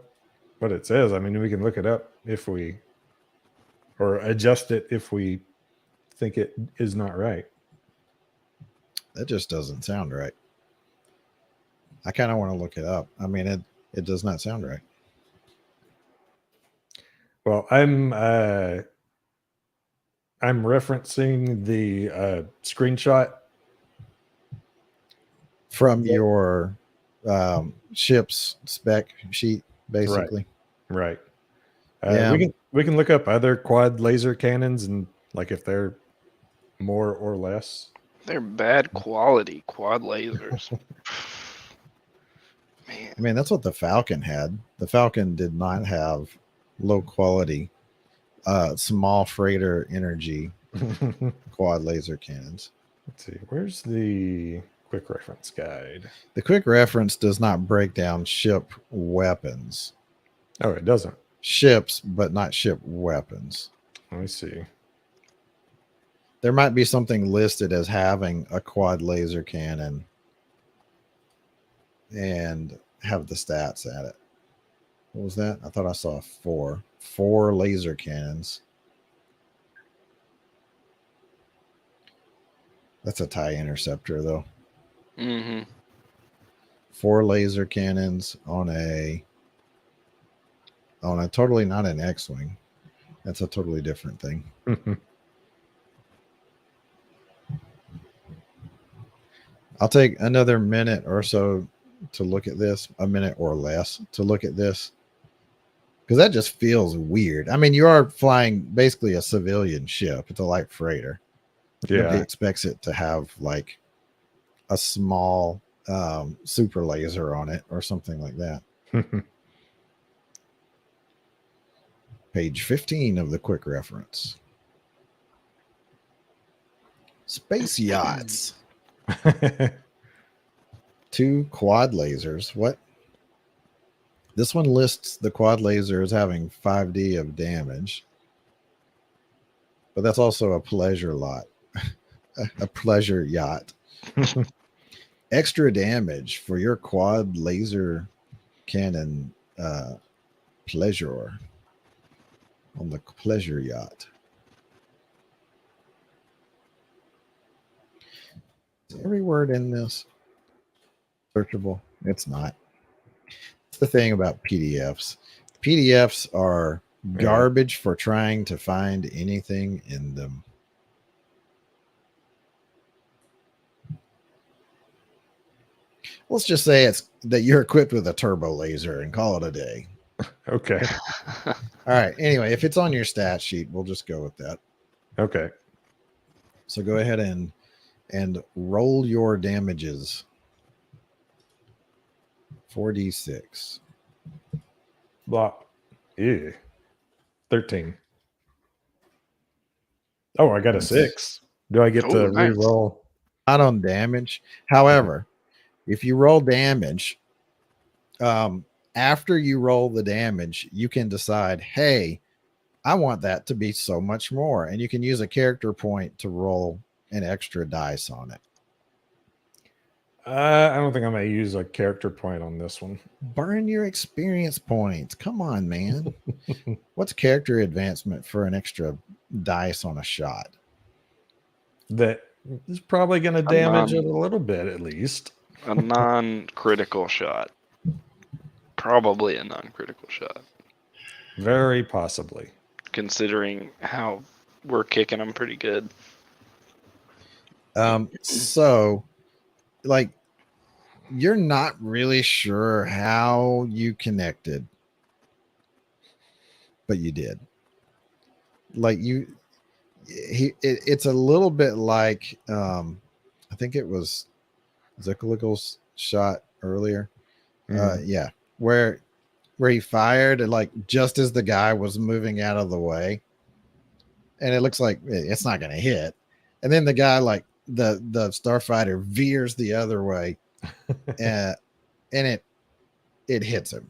what it says. I mean, we can look it up if we, or adjust it if we think it is not right. That just doesn't sound right. I kind of want to look it up. I mean, it does not sound right. Well, I'm referencing the screenshot From your ship's spec sheet, basically. Right. Yeah. We can look up other quad laser cannons and like if they're more or less. They're bad quality quad lasers. Man. I mean, that's what the Falcon had. The Falcon did not have low quality, small freighter energy quad laser cannons. Let's see. Where's the quick reference guide? The quick reference does not break down ship weapons. Oh, it doesn't. Ships, but not ship weapons. Let me see. There might be something listed as having a quad laser cannon and have the stats at it. What was that? I thought I saw 4. 4 laser cannons. That's a TIE interceptor, though. Mm-hmm. 4 laser cannons on a totally not an X-wing. That's a totally different thing. I'll take another minute or so to look at this, a minute or less to look at this, because that just feels weird. I mean, you are flying basically a civilian ship. It's a light freighter. Nobody Yeah. expects it to have like a small super laser on it or something like that. Page 15 of the quick reference. Space yachts. 2 quad lasers. What? This one lists the quad laser as having 5D of damage. But that's also a pleasure lot. A pleasure yacht. Extra damage for your quad laser cannon pleasure on the pleasure yacht. Is every word in this searchable? It's not. It's the thing about PDFs. PDFs are garbage for trying to find anything in them. Let's just say it's that you're equipped with a turbo laser and call it a day. Okay. All right. Anyway, if it's on your stat sheet, we'll just go with that. Okay. So go ahead and roll your damages. 4d6. Block. Ew. 13. Oh, I got a 6. Do I get to nice. re-roll? Not on damage. However, if you roll damage, after you roll the damage, you can decide, hey, I want that to be so much more. And you can use a character point to roll an extra dice on it. I don't think I'm going to use a character point on this one. Burn your experience points. Come on, man. What's character advancement for an extra dice on a shot? That It's probably going to damage it a little bit at least. A non-critical shot. Probably a non-critical shot. Very possibly. Considering how we're kicking them pretty good. So, like, you're not really sure how you connected, but you did. Like it's a little bit like I think it was Zuckligel's shot earlier. Yeah, where he fired and like just as the guy was moving out of the way, and it looks like it's not going to hit, and then the guy like the starfighter veers the other way, and it hits him.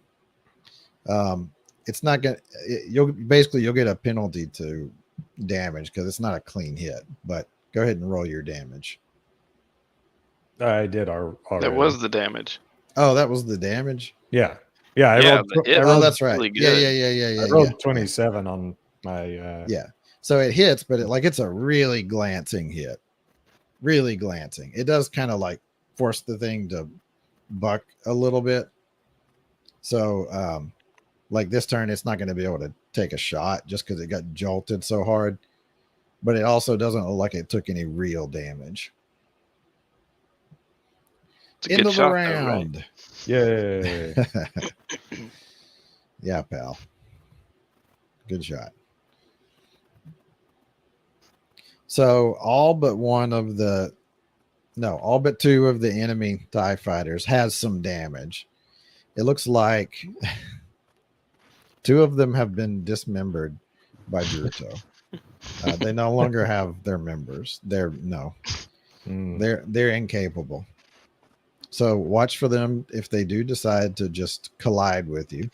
It's not gonna. You'll get a penalty to damage because it's not a clean hit. But go ahead and roll your damage. I did already. That was the damage. Oh, that was the damage. Yeah. I rolled that's right. really Yeah. I rolled 27 on my. Yeah. So it hits, but it's a really glancing hit. Really glancing. It does kind of like force the thing to buck a little bit. So, like this turn, it's not going to be able to take a shot just because it got jolted so hard. But it also doesn't look like it took any real damage. End of the round. Though, right? Yeah. Yeah, pal. Good shot. So all but two of the enemy TIE fighters has some damage. It looks like two of them have been dismembered by Druto. They no longer have their members. They're incapable. So watch for them if they do decide to just collide with you.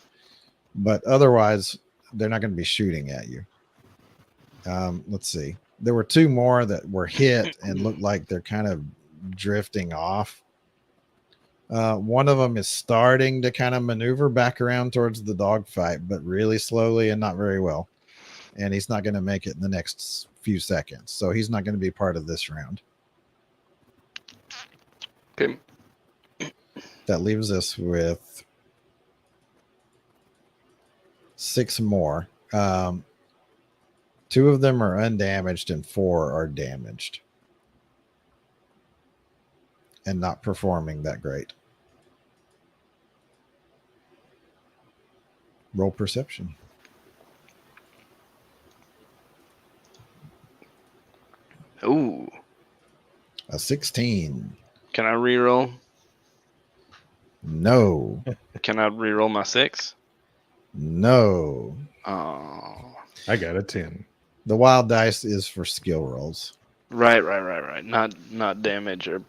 But otherwise, they're not going to be shooting at you. Let's see. There were two more that were hit and looked like they're kind of drifting off. One of them is starting to kind of maneuver back around towards the dogfight, but really slowly and not very well. And he's not going to make it in the next few seconds. So he's not going to be part of this round. Okay. That leaves us with 6 more. 2 of them are undamaged and 4 are damaged and not performing that great. Roll perception. Ooh. A 16. Can I reroll? No. Can I reroll my 6? No. Oh. I got a 10. The wild dice is for skill rolls. Right. Not damage or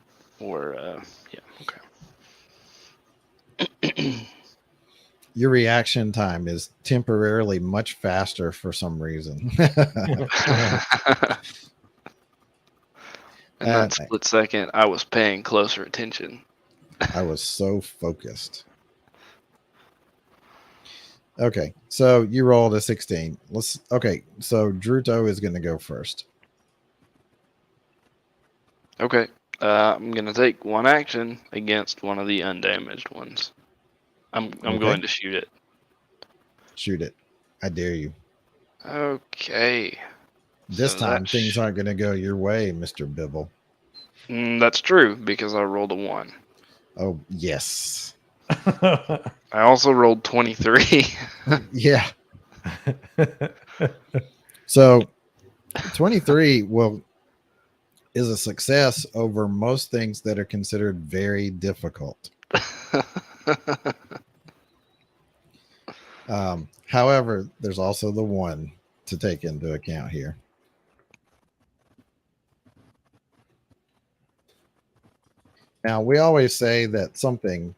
okay. Your reaction time is temporarily much faster for some reason. In that split second, I was paying closer attention. I was so focused. Okay, so you rolled a 16. So Druto is going to go first. Okay, I'm going to take one action against one of the undamaged ones. I'm going to shoot it. Shoot it. I dare you. Okay. This time, things aren't going to go your way, Mr. Bibble. That's true, because I rolled a 1. Oh, yes. I also rolled 23. Yeah. So 23 is a success over most things that are considered very difficult. However, there's also the 1 to take into account here. Now, we always say that something,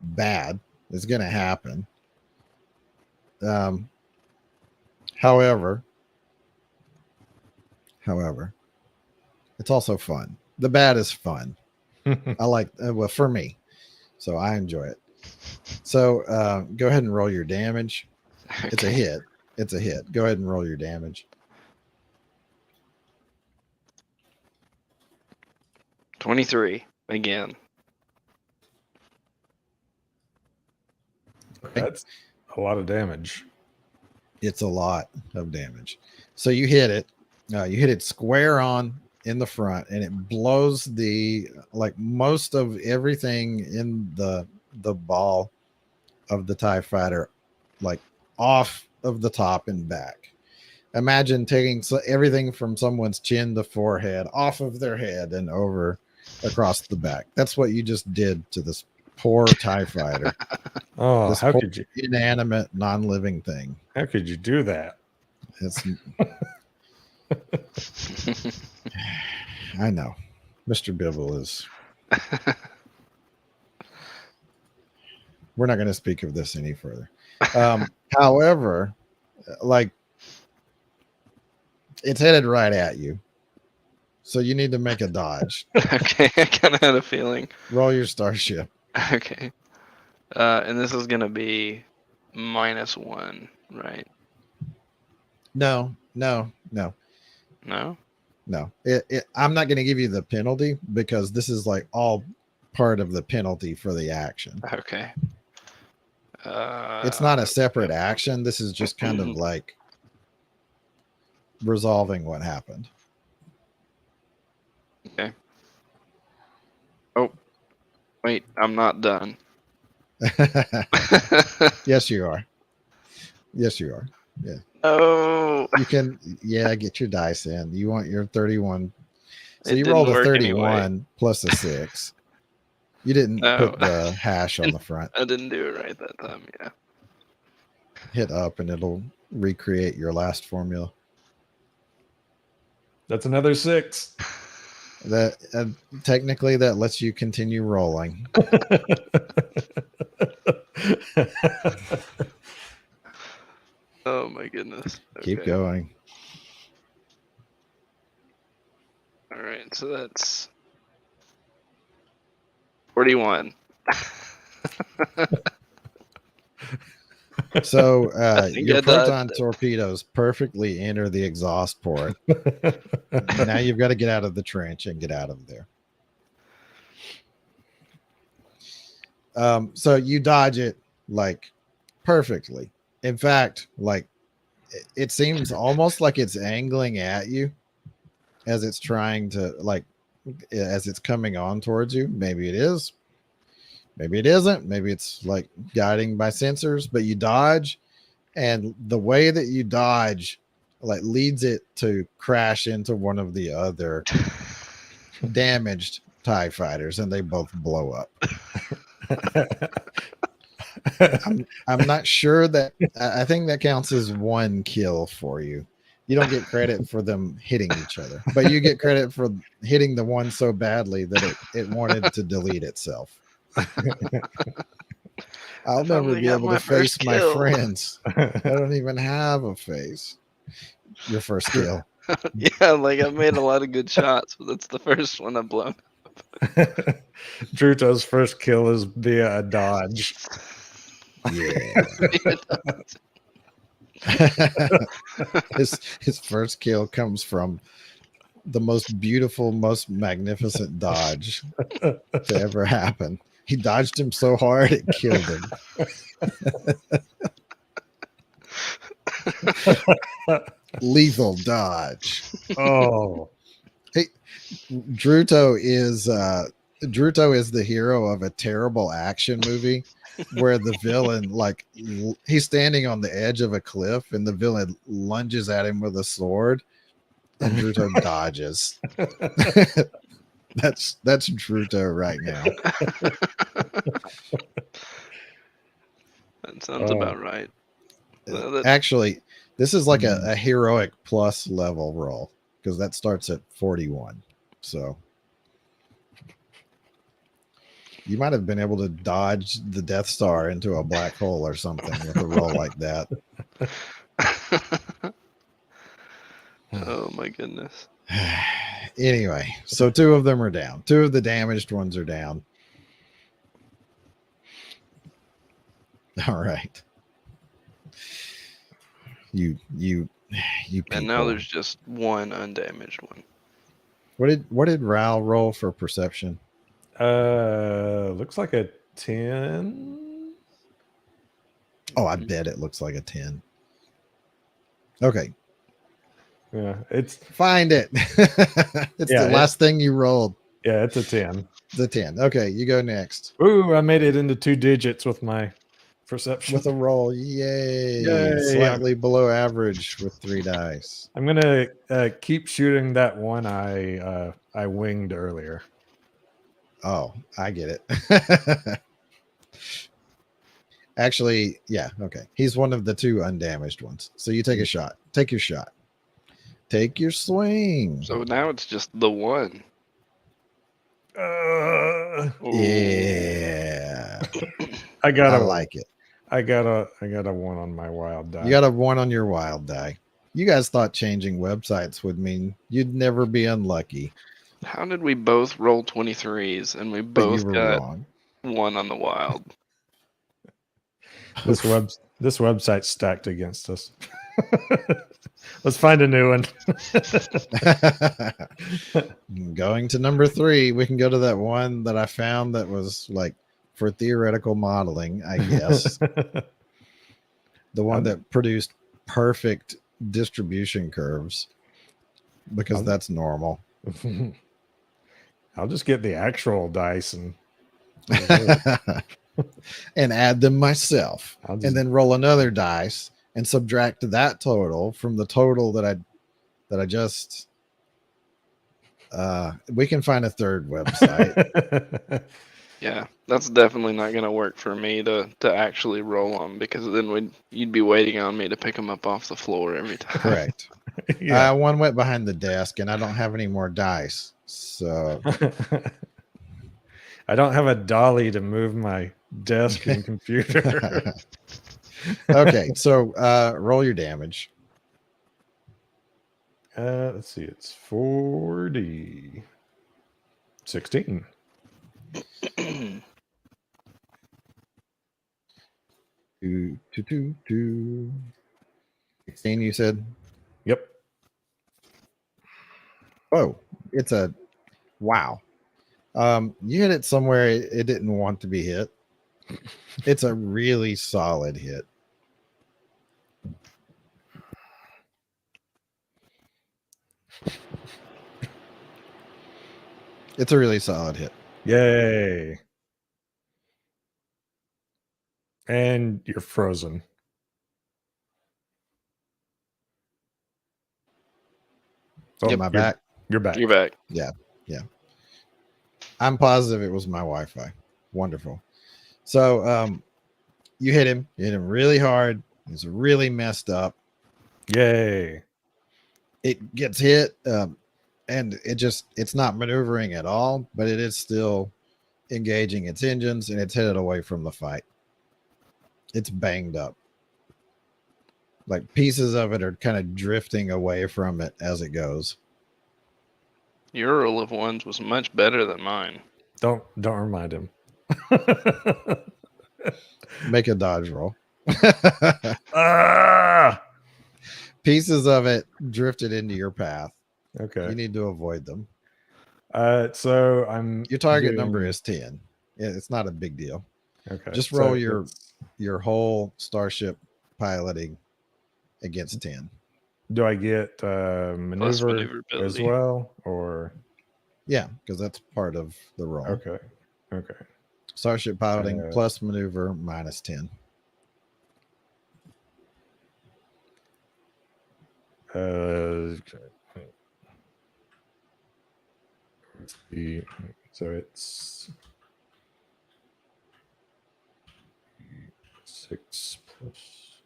bad is going to happen. However, it's also fun. The bad is fun. I like, for me. So I enjoy it. So go ahead and roll your damage. Okay. It's a hit. It's a hit. Go ahead and roll your damage. 23 again. That's a lot of damage. It's a lot of damage. So you hit it. You hit it square on in the front, and it blows the most of everything in the ball of the TIE fighter off of the top and back. Imagine taking everything from someone's chin to forehead off of their head and over across the back. That's what you just did to this poor TIE fighter. Oh, This how poor could you? inanimate, non-living thing. How could you do that? It's I know. Mr. Bibble is. We're not going to speak of this any further. However, it's headed right at you. So you need to make a dodge. Okay, I kind of had a feeling. Roll your starship. Okay. And this is going to be -1, right? No. No? I'm not going to give you the penalty because this is all part of the penalty for the action. Okay. It's not a separate action. This is just kind of resolving what happened. Okay. Oh, wait, I'm not done. Yes, you are. Yes, you are. Yeah. Oh, You can, get your dice in. You want your 31. So It you didn't rolled a work 31 anyway. plus a 6. You didn't No. put the hash on the front. I didn't do it right that time. Yeah. Hit up and it'll recreate your last formula. That's another 6. That technically that lets you continue rolling. Oh my goodness. Keep Okay. going. All right, so that's 41. So think your I proton dodged it. torpedoes perfectly enter the exhaust port. Now you've got to get out of the trench and get out of there. So you dodge it perfectly. In fact, it seems almost like it's angling at you as it's trying to as it's coming on towards you. Maybe it is, maybe it isn't, maybe it's guiding by sensors, but you dodge, and the way that you dodge leads it to crash into one of the other damaged TIE fighters, and they both blow up. I'm not sure that I think that counts as one kill for you. You don't get credit for them hitting each other, but you get credit for hitting the one so badly that it wanted to delete itself. I'll never be able to face my friends. I don't even have a face. Your first kill. Yeah, I've made a lot of good shots, but that's the first one I've blown. Druto's first kill is via a dodge. Yeah. His first kill comes from the most beautiful, most magnificent dodge to ever happen. He dodged him so hard it killed him. Lethal dodge. Oh, Hey, Druto is the hero of a terrible action movie where the villain he's standing on the edge of a cliff and the villain lunges at him with a sword and Druto dodges. That's Druto right now. That sounds about right. Actually, this is a heroic plus level roll because that starts at 41. So you might have been able to dodge the Death Star into a black hole or something with a roll like that. Oh my goodness. Anyway, so 2 of them are down. 2 of the damaged ones are down. All right. You And now people. there's just one undamaged one. What did Ral roll for perception? Looks like a 10. Oh, I bet it looks like a 10. Okay, Yeah, it's find it. It's Yeah, the last thing you rolled. it's a 10. The 10. Okay, you go next Ooh, I made it into 2 digits with my perception. with a roll. Yay! Yay, Slightly below average with 3 dice. I'm gonna keep shooting that one I winged earlier. Oh, I get it. Actually, yeah, okay. He's one of the 2 undamaged ones. So you take a shot. Take your shot. Take your swing. So now it's just the one. Uh, Ooh. Yeah. I got I a like it. I got a 1 on my wild die. You got a 1 on your wild die. You guys thought changing websites would mean you'd never be unlucky, How did we both roll 23s and we but you both were got wrong. 1 on the wild? This website's stacked against us. Let's find a new one. Going to number 3, we can go to that one that I found that was like for theoretical modeling, I guess. The one that produced perfect distribution curves because that's normal. I'll just get the actual dice and and add them myself, I'll and then roll another dice and subtract that total from the total that I just. We can find a third website. Yeah, that's definitely not going to work for me to actually roll them, because then you'd be waiting on me to pick them up off the floor every time. Correct. Yeah. One went behind the desk, and I don't have any more dice, so I don't have a dolly to move my desk and computer. okay. So roll your damage. Let's see, it's 40. 16. Two. 16, you said? Yep. Oh, it's a wow. You hit it somewhere it didn't want to be hit. It's a really solid hit. It's a really solid hit. Yay. And you're frozen. Oh, Yep, my you're back. You're back. You're back. Yeah. I'm positive it was my Wi-Fi. Wonderful. So you hit him. You hit him really hard. He's really messed up. Yay. It gets hit, and it's not maneuvering at all, but it is still engaging its engines, and it's headed away from the fight. It's banged up. Like pieces of it are kind of drifting away from it as it goes. Your roll of 1s was much better than mine. Don't remind him. Make a dodge roll. Ah! Pieces of it drifted into your path. Okay. You need to avoid them. So I'm Your target number is 10. Yeah, it's not a big deal. okay. Just roll So your whole starship piloting against 10. do I get maneuver as maneuverability. well, or Yeah, because that's part of the roll. okay. Starship piloting plus maneuver minus 10. So it's 6 plus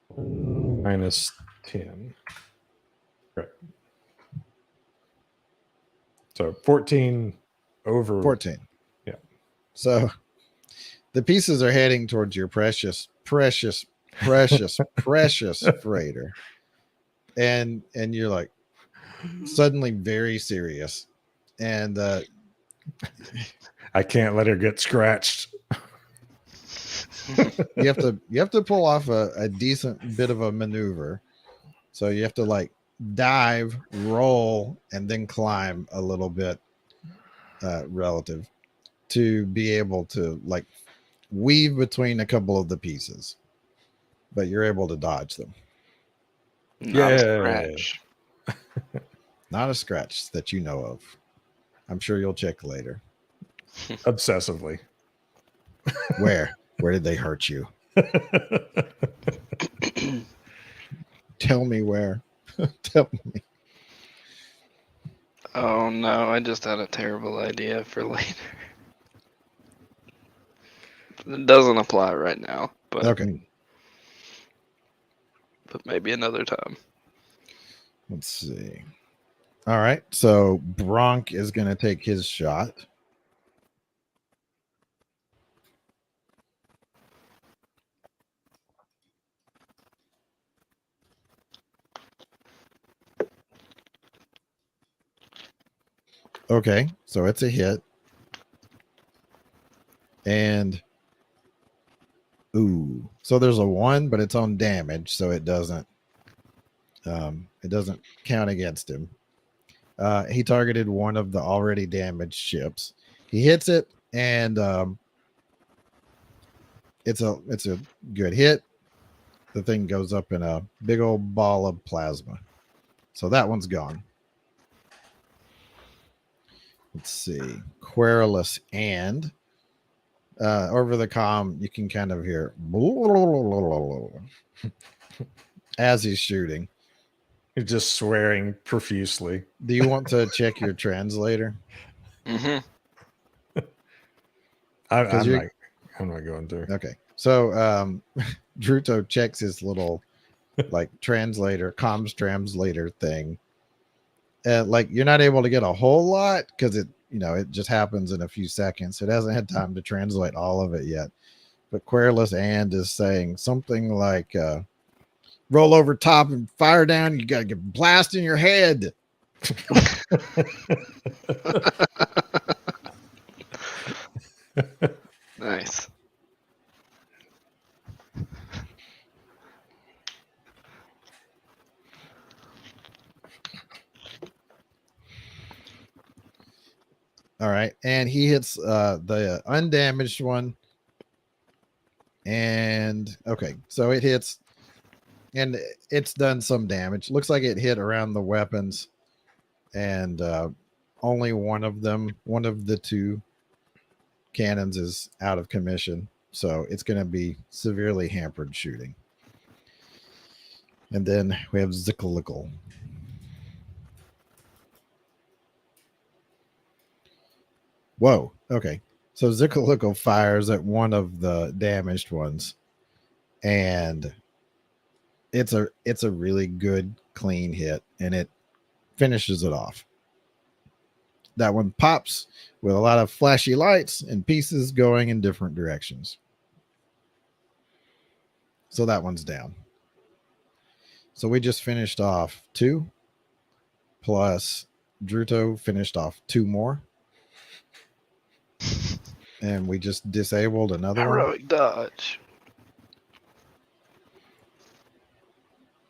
1 minus 10. Right. So 14 over 14. Yeah. So the pieces are heading towards your precious freighter. And you're like suddenly very serious. And I can't let her get scratched. you have to pull off a decent bit of a maneuver. So you have to like dive, roll, and then climb a little bit relative to be able to like weave between a couple of the pieces, but you're able to dodge them. Not a Yeah. scratch. Not a scratch that you know of. I'm sure you'll check later. Obsessively. Where? Where did they hurt you? Tell me where. Tell me. Oh no, I just had a terrible idea for later. It doesn't apply right now, but Okay, maybe another time. let's see. All right, so Bronk is going to take his shot. Okay, so it's a hit. And ooh, so there's a 1, but it's on damage, so it doesn't count against him. He targeted one of the already damaged ships. He hits it, and it's a good hit. The thing goes up in a big old ball of plasma. So that one's gone. Let's see. Querulous and over the comm, you can kind of hear as he's shooting. He's just swearing profusely. Do you want to check your translator? Mm-hmm. I'm not going to. Okay. So Druto checks his little like comms translator thing. Like you're not able to get a whole lot because it just happens in a few seconds. It hasn't had time to translate all of it yet. But Querulous and is saying something like roll over top and fire down. You got to get blast in your head. Nice. All right. And he hits the undamaged one. And okay, so it hits and it's done some damage. Looks like it hit around the weapons, and only one of the 2 cannons is out of commission, so it's going to be severely hampered shooting. And then we have Zickalickle. Whoa, okay. So Zickalickle fires at one of the damaged ones, and it's a really good clean hit, and it finishes it off. That one pops with a lot of flashy lights and pieces going in different directions. So that one's down. So we just finished off 2 plus Druto finished off 2 more. And we just disabled another one. Heroic dodge.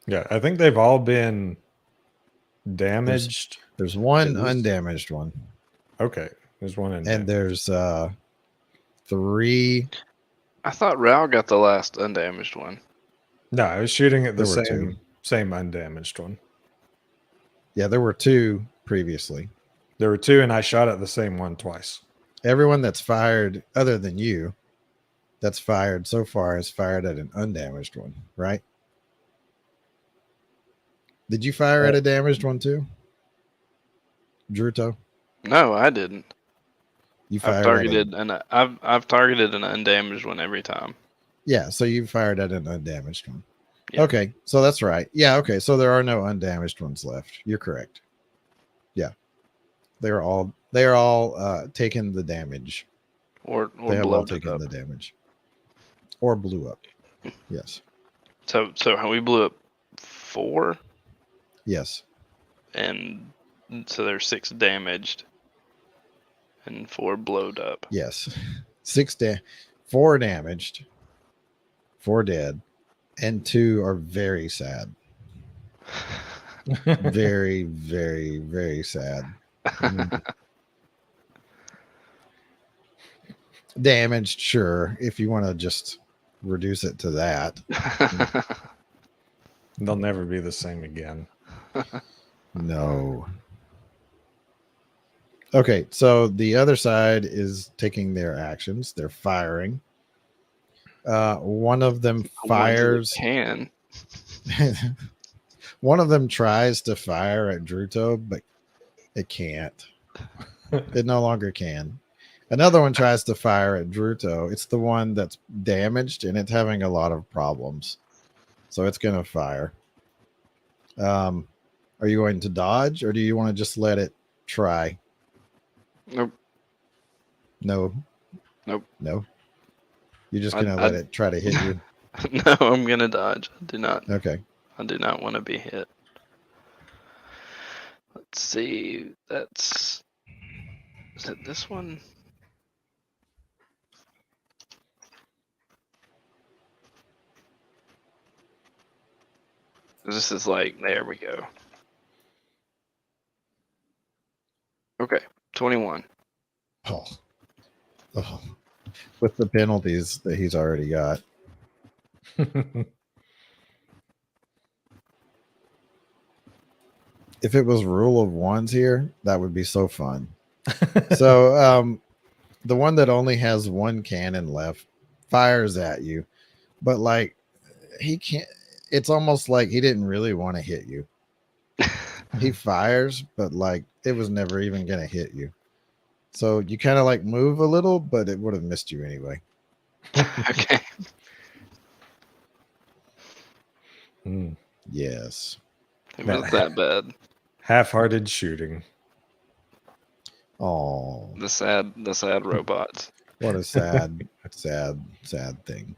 Yeah, I think they've all been damaged. There's one At least- undamaged one. Okay, there's one in there. And there's 3. I thought Rao got the last undamaged one. No, I was shooting at the There were same undamaged one. Yeah, there were 2 previously. There were 2, and I shot at the same one twice. Everyone that's fired, other than you, that's fired so far is fired at an undamaged one, right? Did you fire at a damaged one too, Druto? No, I didn't. You I've fired I've targeted an undamaged one every time. Yeah, so you fired at an undamaged one. Yeah. Okay, so that's right. Yeah, okay, so there are no undamaged ones left. You're correct. Yeah, they are all taking the damage. Or They have all blown taken up. the damage, or blew up. Yes, So we blew up 4, yes, and so there's 6 damaged, and 4 blowed up. yes. 4 damaged, 4 dead, and 2 are very sad. Very, very, very sad. Damaged, sure. If you want to just reduce it to that. They'll never be the same again. No. Okay, so the other side is taking their actions. They're firing. One of them fires. Can. One of them tries to fire at Druto, but it can't. It no longer can. Another one tries to fire at Druto. It's the one that's damaged and it's having a lot of problems. So it's going to fire. Are you going to dodge or do you want to just let it try? Nope. No. Nope. No. You're just going to let it try to hit you? No, I'm going to dodge. I do not. Okay. I do not want to be hit. Let's see. Is it this one? This is like, there we go. Okay, 21. Oh. With the penalties that he's already got. If it was rule of ones here, that would be so fun. So the one that only has one cannon left fires at you, but like he can't. It's almost like he didn't really want to hit you. He fires, but like it was never even gonna hit you. So you kind of like move a little, but it would have missed you anyway. Okay. Yes. It wasn't that bad. Half-hearted shooting. Oh, The sad robots. what a sad, sad thing.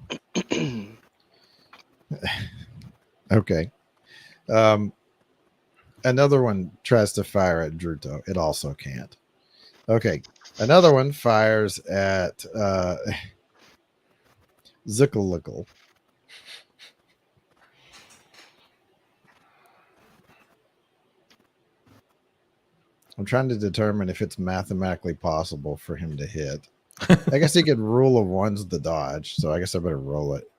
Okay. Another one tries to fire at Druto. It also can't. Okay. Another one fires at Zickalickle. I'm trying to determine if it's mathematically possible for him to hit. I guess he could rule of ones the dodge, so I guess I better roll it.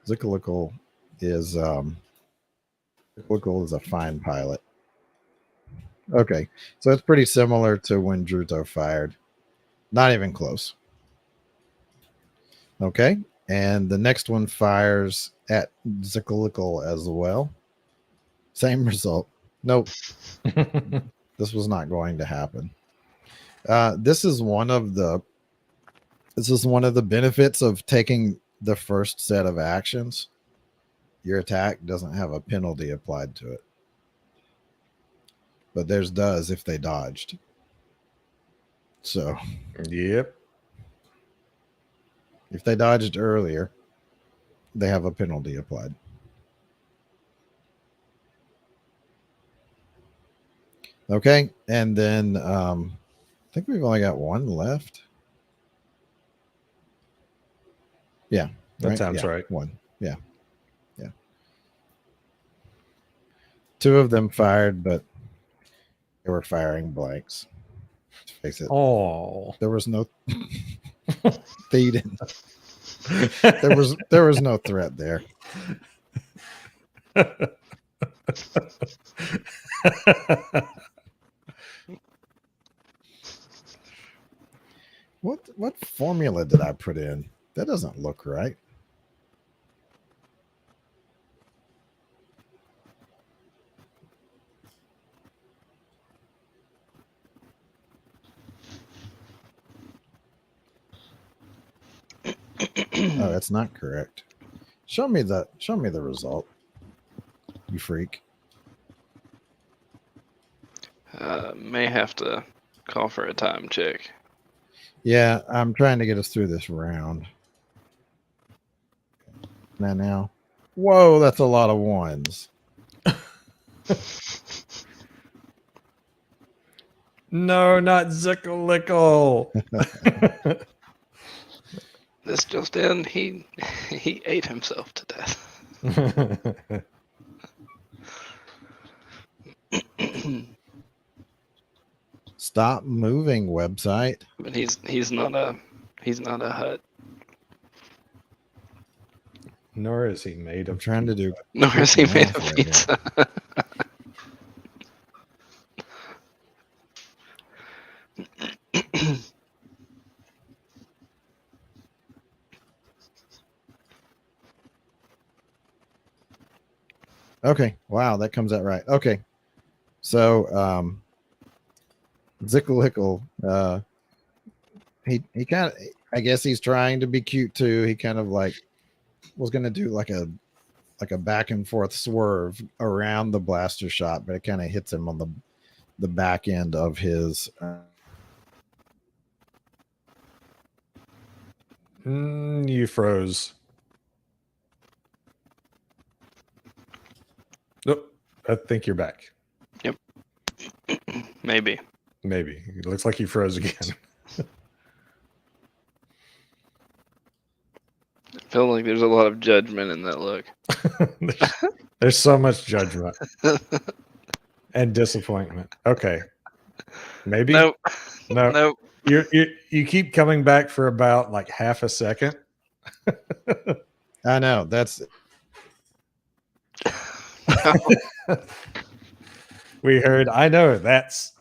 Zickalickle is Zickalickle is a fine pilot. Okay, so it's pretty similar to when Druto fired. Not even close. Okay, and the next one fires at Zickalickle as well. Same result. Nope, this was not going to happen. This is one of the benefits of taking the first set of actions. Your attack doesn't have a penalty applied to it, but theirs does if they dodged. So, Yep. if they dodged earlier, they have a penalty applied. Okay, and then I think we've only got one left. Yeah, That sounds right. One. Yeah. Two of them fired, but they were firing blanks. Let's face it. Oh. There was no they didn't. There was no threat there. What formula did I put in? That doesn't look right. Oh, that's not correct. Show me the result. You freak. May have to call for a time check. Yeah, I'm trying to get us through this round. Now. Whoa, that's a lot of ones. No, not Zickalickle. This just in, he ate himself to death. Stop moving, website. But he's not a hut. Nor is he made I'm of. trying to do. Nor is he quick made math of right here. pizza. Okay. Wow, that comes out right. Okay. So Zickalickle, he kind of, I guess he's trying to be cute too. He kind of like was gonna do like a back and forth swerve around the blaster shot, but it kind of hits him on the back end of his You froze. Nope. I think you're back. Yep. Maybe. Maybe. It looks like you froze again. I feel like there's a lot of judgment in that look. there's so much judgment and disappointment. Okay. Maybe. Nope. No. Nope. You keep coming back for about like half a second. I know that's We heard. I know that's.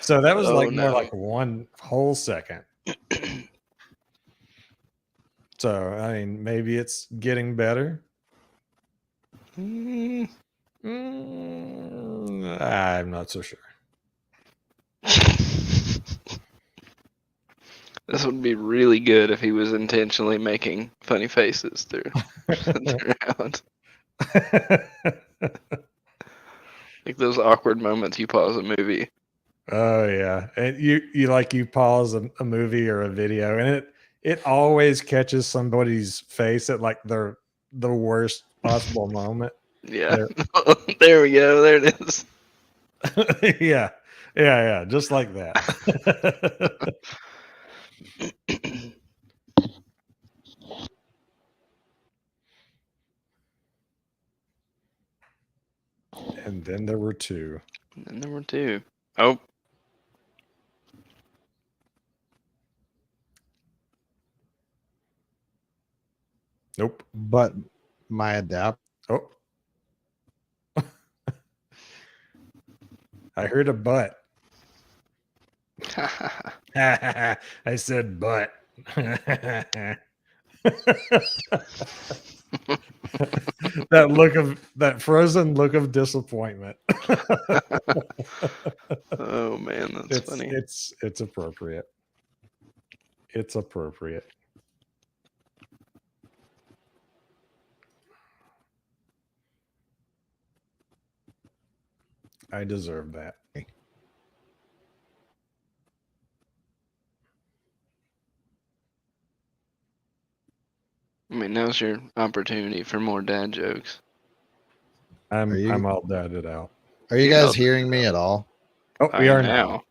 So that was Oh, like more no. like one whole second. So I mean, maybe it's getting better. I'm not so sure. This would be really good if he was intentionally making funny faces throughout. Like those awkward moments you pause a movie. Oh yeah, and you pause a movie or a video, and it always catches somebody's face at like the worst possible moment. Yeah. There we go. There it is. yeah, just like that. And then there were two. And number two. Oh. Nope. but my adapt. Oh. I heard a butt. I said butt. that frozen look of disappointment. Oh man, that's funny. It's appropriate. It's appropriate. I deserve that. I mean, now's your opportunity for more dad jokes. I'm all dadded out. Are you You're guys not hearing me at all? Oh, we are now.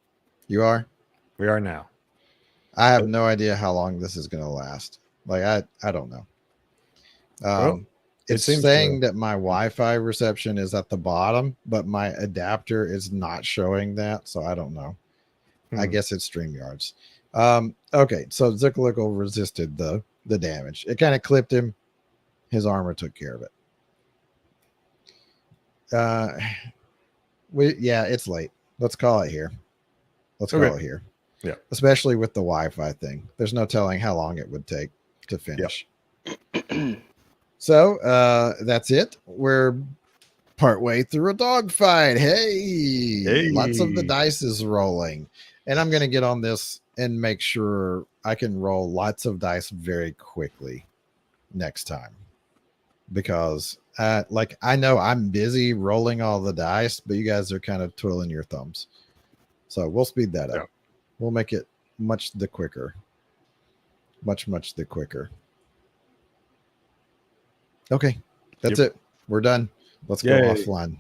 You are? We are now. I have no idea how long this is going to last. Like I don't know. Well, it's saying that my Wi-Fi reception is at the bottom, but my adapter is not showing that, so I don't know. I guess it's StreamYards. Okay, so Zickalickle resisted the damage. It kind of clipped him. His armor took care of it. It's late. Let's call it here. Call it here. Yeah. Especially with the Wi-Fi thing. There's no telling how long it would take to finish. Yep. So that's it. We're partway through a dogfight. Hey, lots of the dice is rolling. And I'm going to get on this and make sure I can roll lots of dice very quickly next time. Because I know I'm busy rolling all the dice, but you guys are kind of twiddling your thumbs. So we'll speed that up. Yeah. We'll make it much the quicker. Much the quicker. Okay. That's it. We're done. Let's go offline.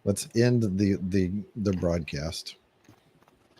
let's end the broadcast.